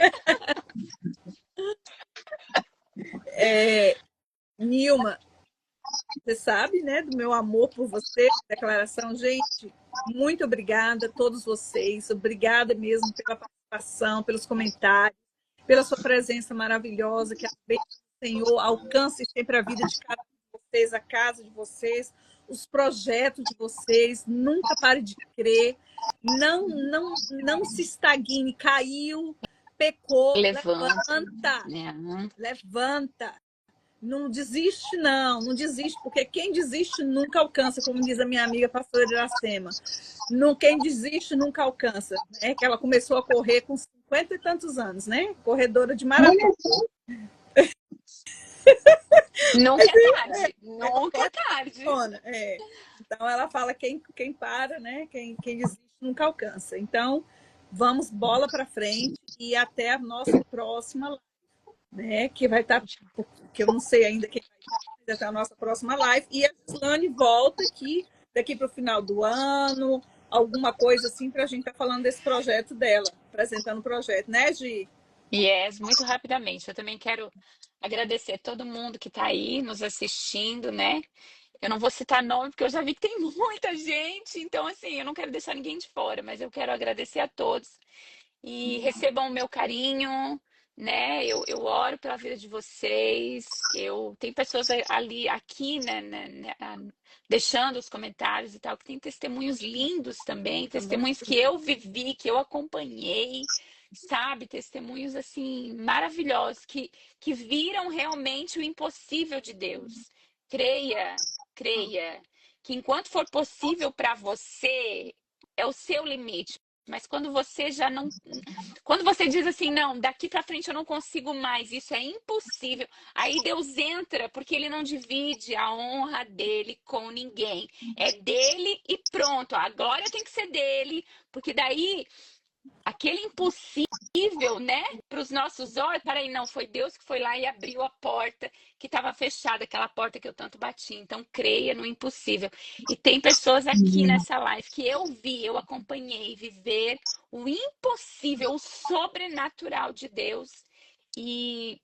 Nilma, você sabe, né, do meu amor por você, declaração. Gente, muito obrigada a todos vocês. Obrigada mesmo pela participação, pelos comentários, pela sua presença maravilhosa. Que a bênção do Senhor alcance sempre a vida de cada um de vocês, a casa de vocês, os projetos de vocês. Nunca pare de crer. Não se estagne. Caiu, pecou. Levanta. Levanta. Não desiste, não desiste, porque quem desiste nunca alcança, como diz a minha amiga pastora Iracema. Quem desiste nunca alcança. É que ela começou a correr com 50 e tantos anos, né? Corredora de maratona. Nunca é tarde. Nunca é tarde. Então ela fala quem para, né? Quem desiste nunca alcança. Então vamos bola para frente e até a nossa próxima live, né? Que vai estar, que eu não sei ainda quem vai estar, até a nossa próxima live. E a Gislane volta daqui para o final do ano, alguma coisa assim, para a gente estar falando desse projeto dela, apresentando o projeto, né, Gi? Yes, muito rapidamente. Eu também quero agradecer a todo mundo que está aí nos assistindo, né? Eu não vou citar nome, porque eu já vi que tem muita gente, então, assim, eu não quero deixar ninguém de fora, mas eu quero agradecer a todos e recebam o meu carinho, né? Eu oro pela vida de vocês. Tem pessoas aqui, né, deixando os comentários e tal, que tem testemunhos lindos também, testemunhos que eu vivi, que eu acompanhei, sabe? Testemunhos assim maravilhosos que viram realmente o impossível de Deus. Creia que enquanto for possível para você, é o seu limite. Mas quando você quando você diz assim, não, daqui para frente eu não consigo mais, isso é impossível. Aí Deus entra, porque ele não divide a honra dele com ninguém. É dele e pronto. A glória tem que ser dele, porque daí aquele impossível, né, para os nossos olhos, peraí, não, foi Deus que foi lá e abriu a porta que estava fechada, aquela porta que eu tanto bati. Então, creia no impossível. E tem pessoas aqui nessa live que eu acompanhei viver o impossível, o sobrenatural de Deus. E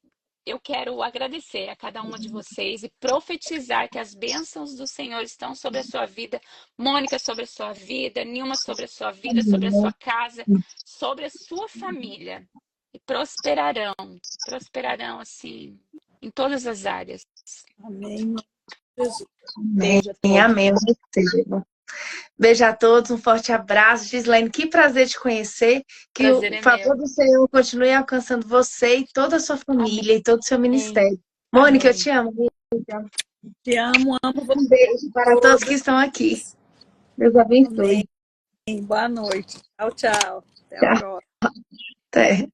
eu quero agradecer a cada uma de vocês e profetizar que as bênçãos do Senhor estão sobre a sua vida. Mônica, sobre a sua vida. Nilma, sobre a sua vida, sobre a sua casa, sobre a sua família. E prosperarão assim, em todas as áreas. Amém. Amém. Beijo a todos, um forte abraço. Gislaine, que prazer te conhecer. Que prazer o favor do Senhor continue alcançando você e toda a sua família e todo o seu ministério. Mônica, eu Amém. te amo. Te amo, amo Um beijo para todos que vocês. estão aqui. Deus abençoe. Amém. Boa noite. Tchau, tchau. Até a Tchau. próxima. Até.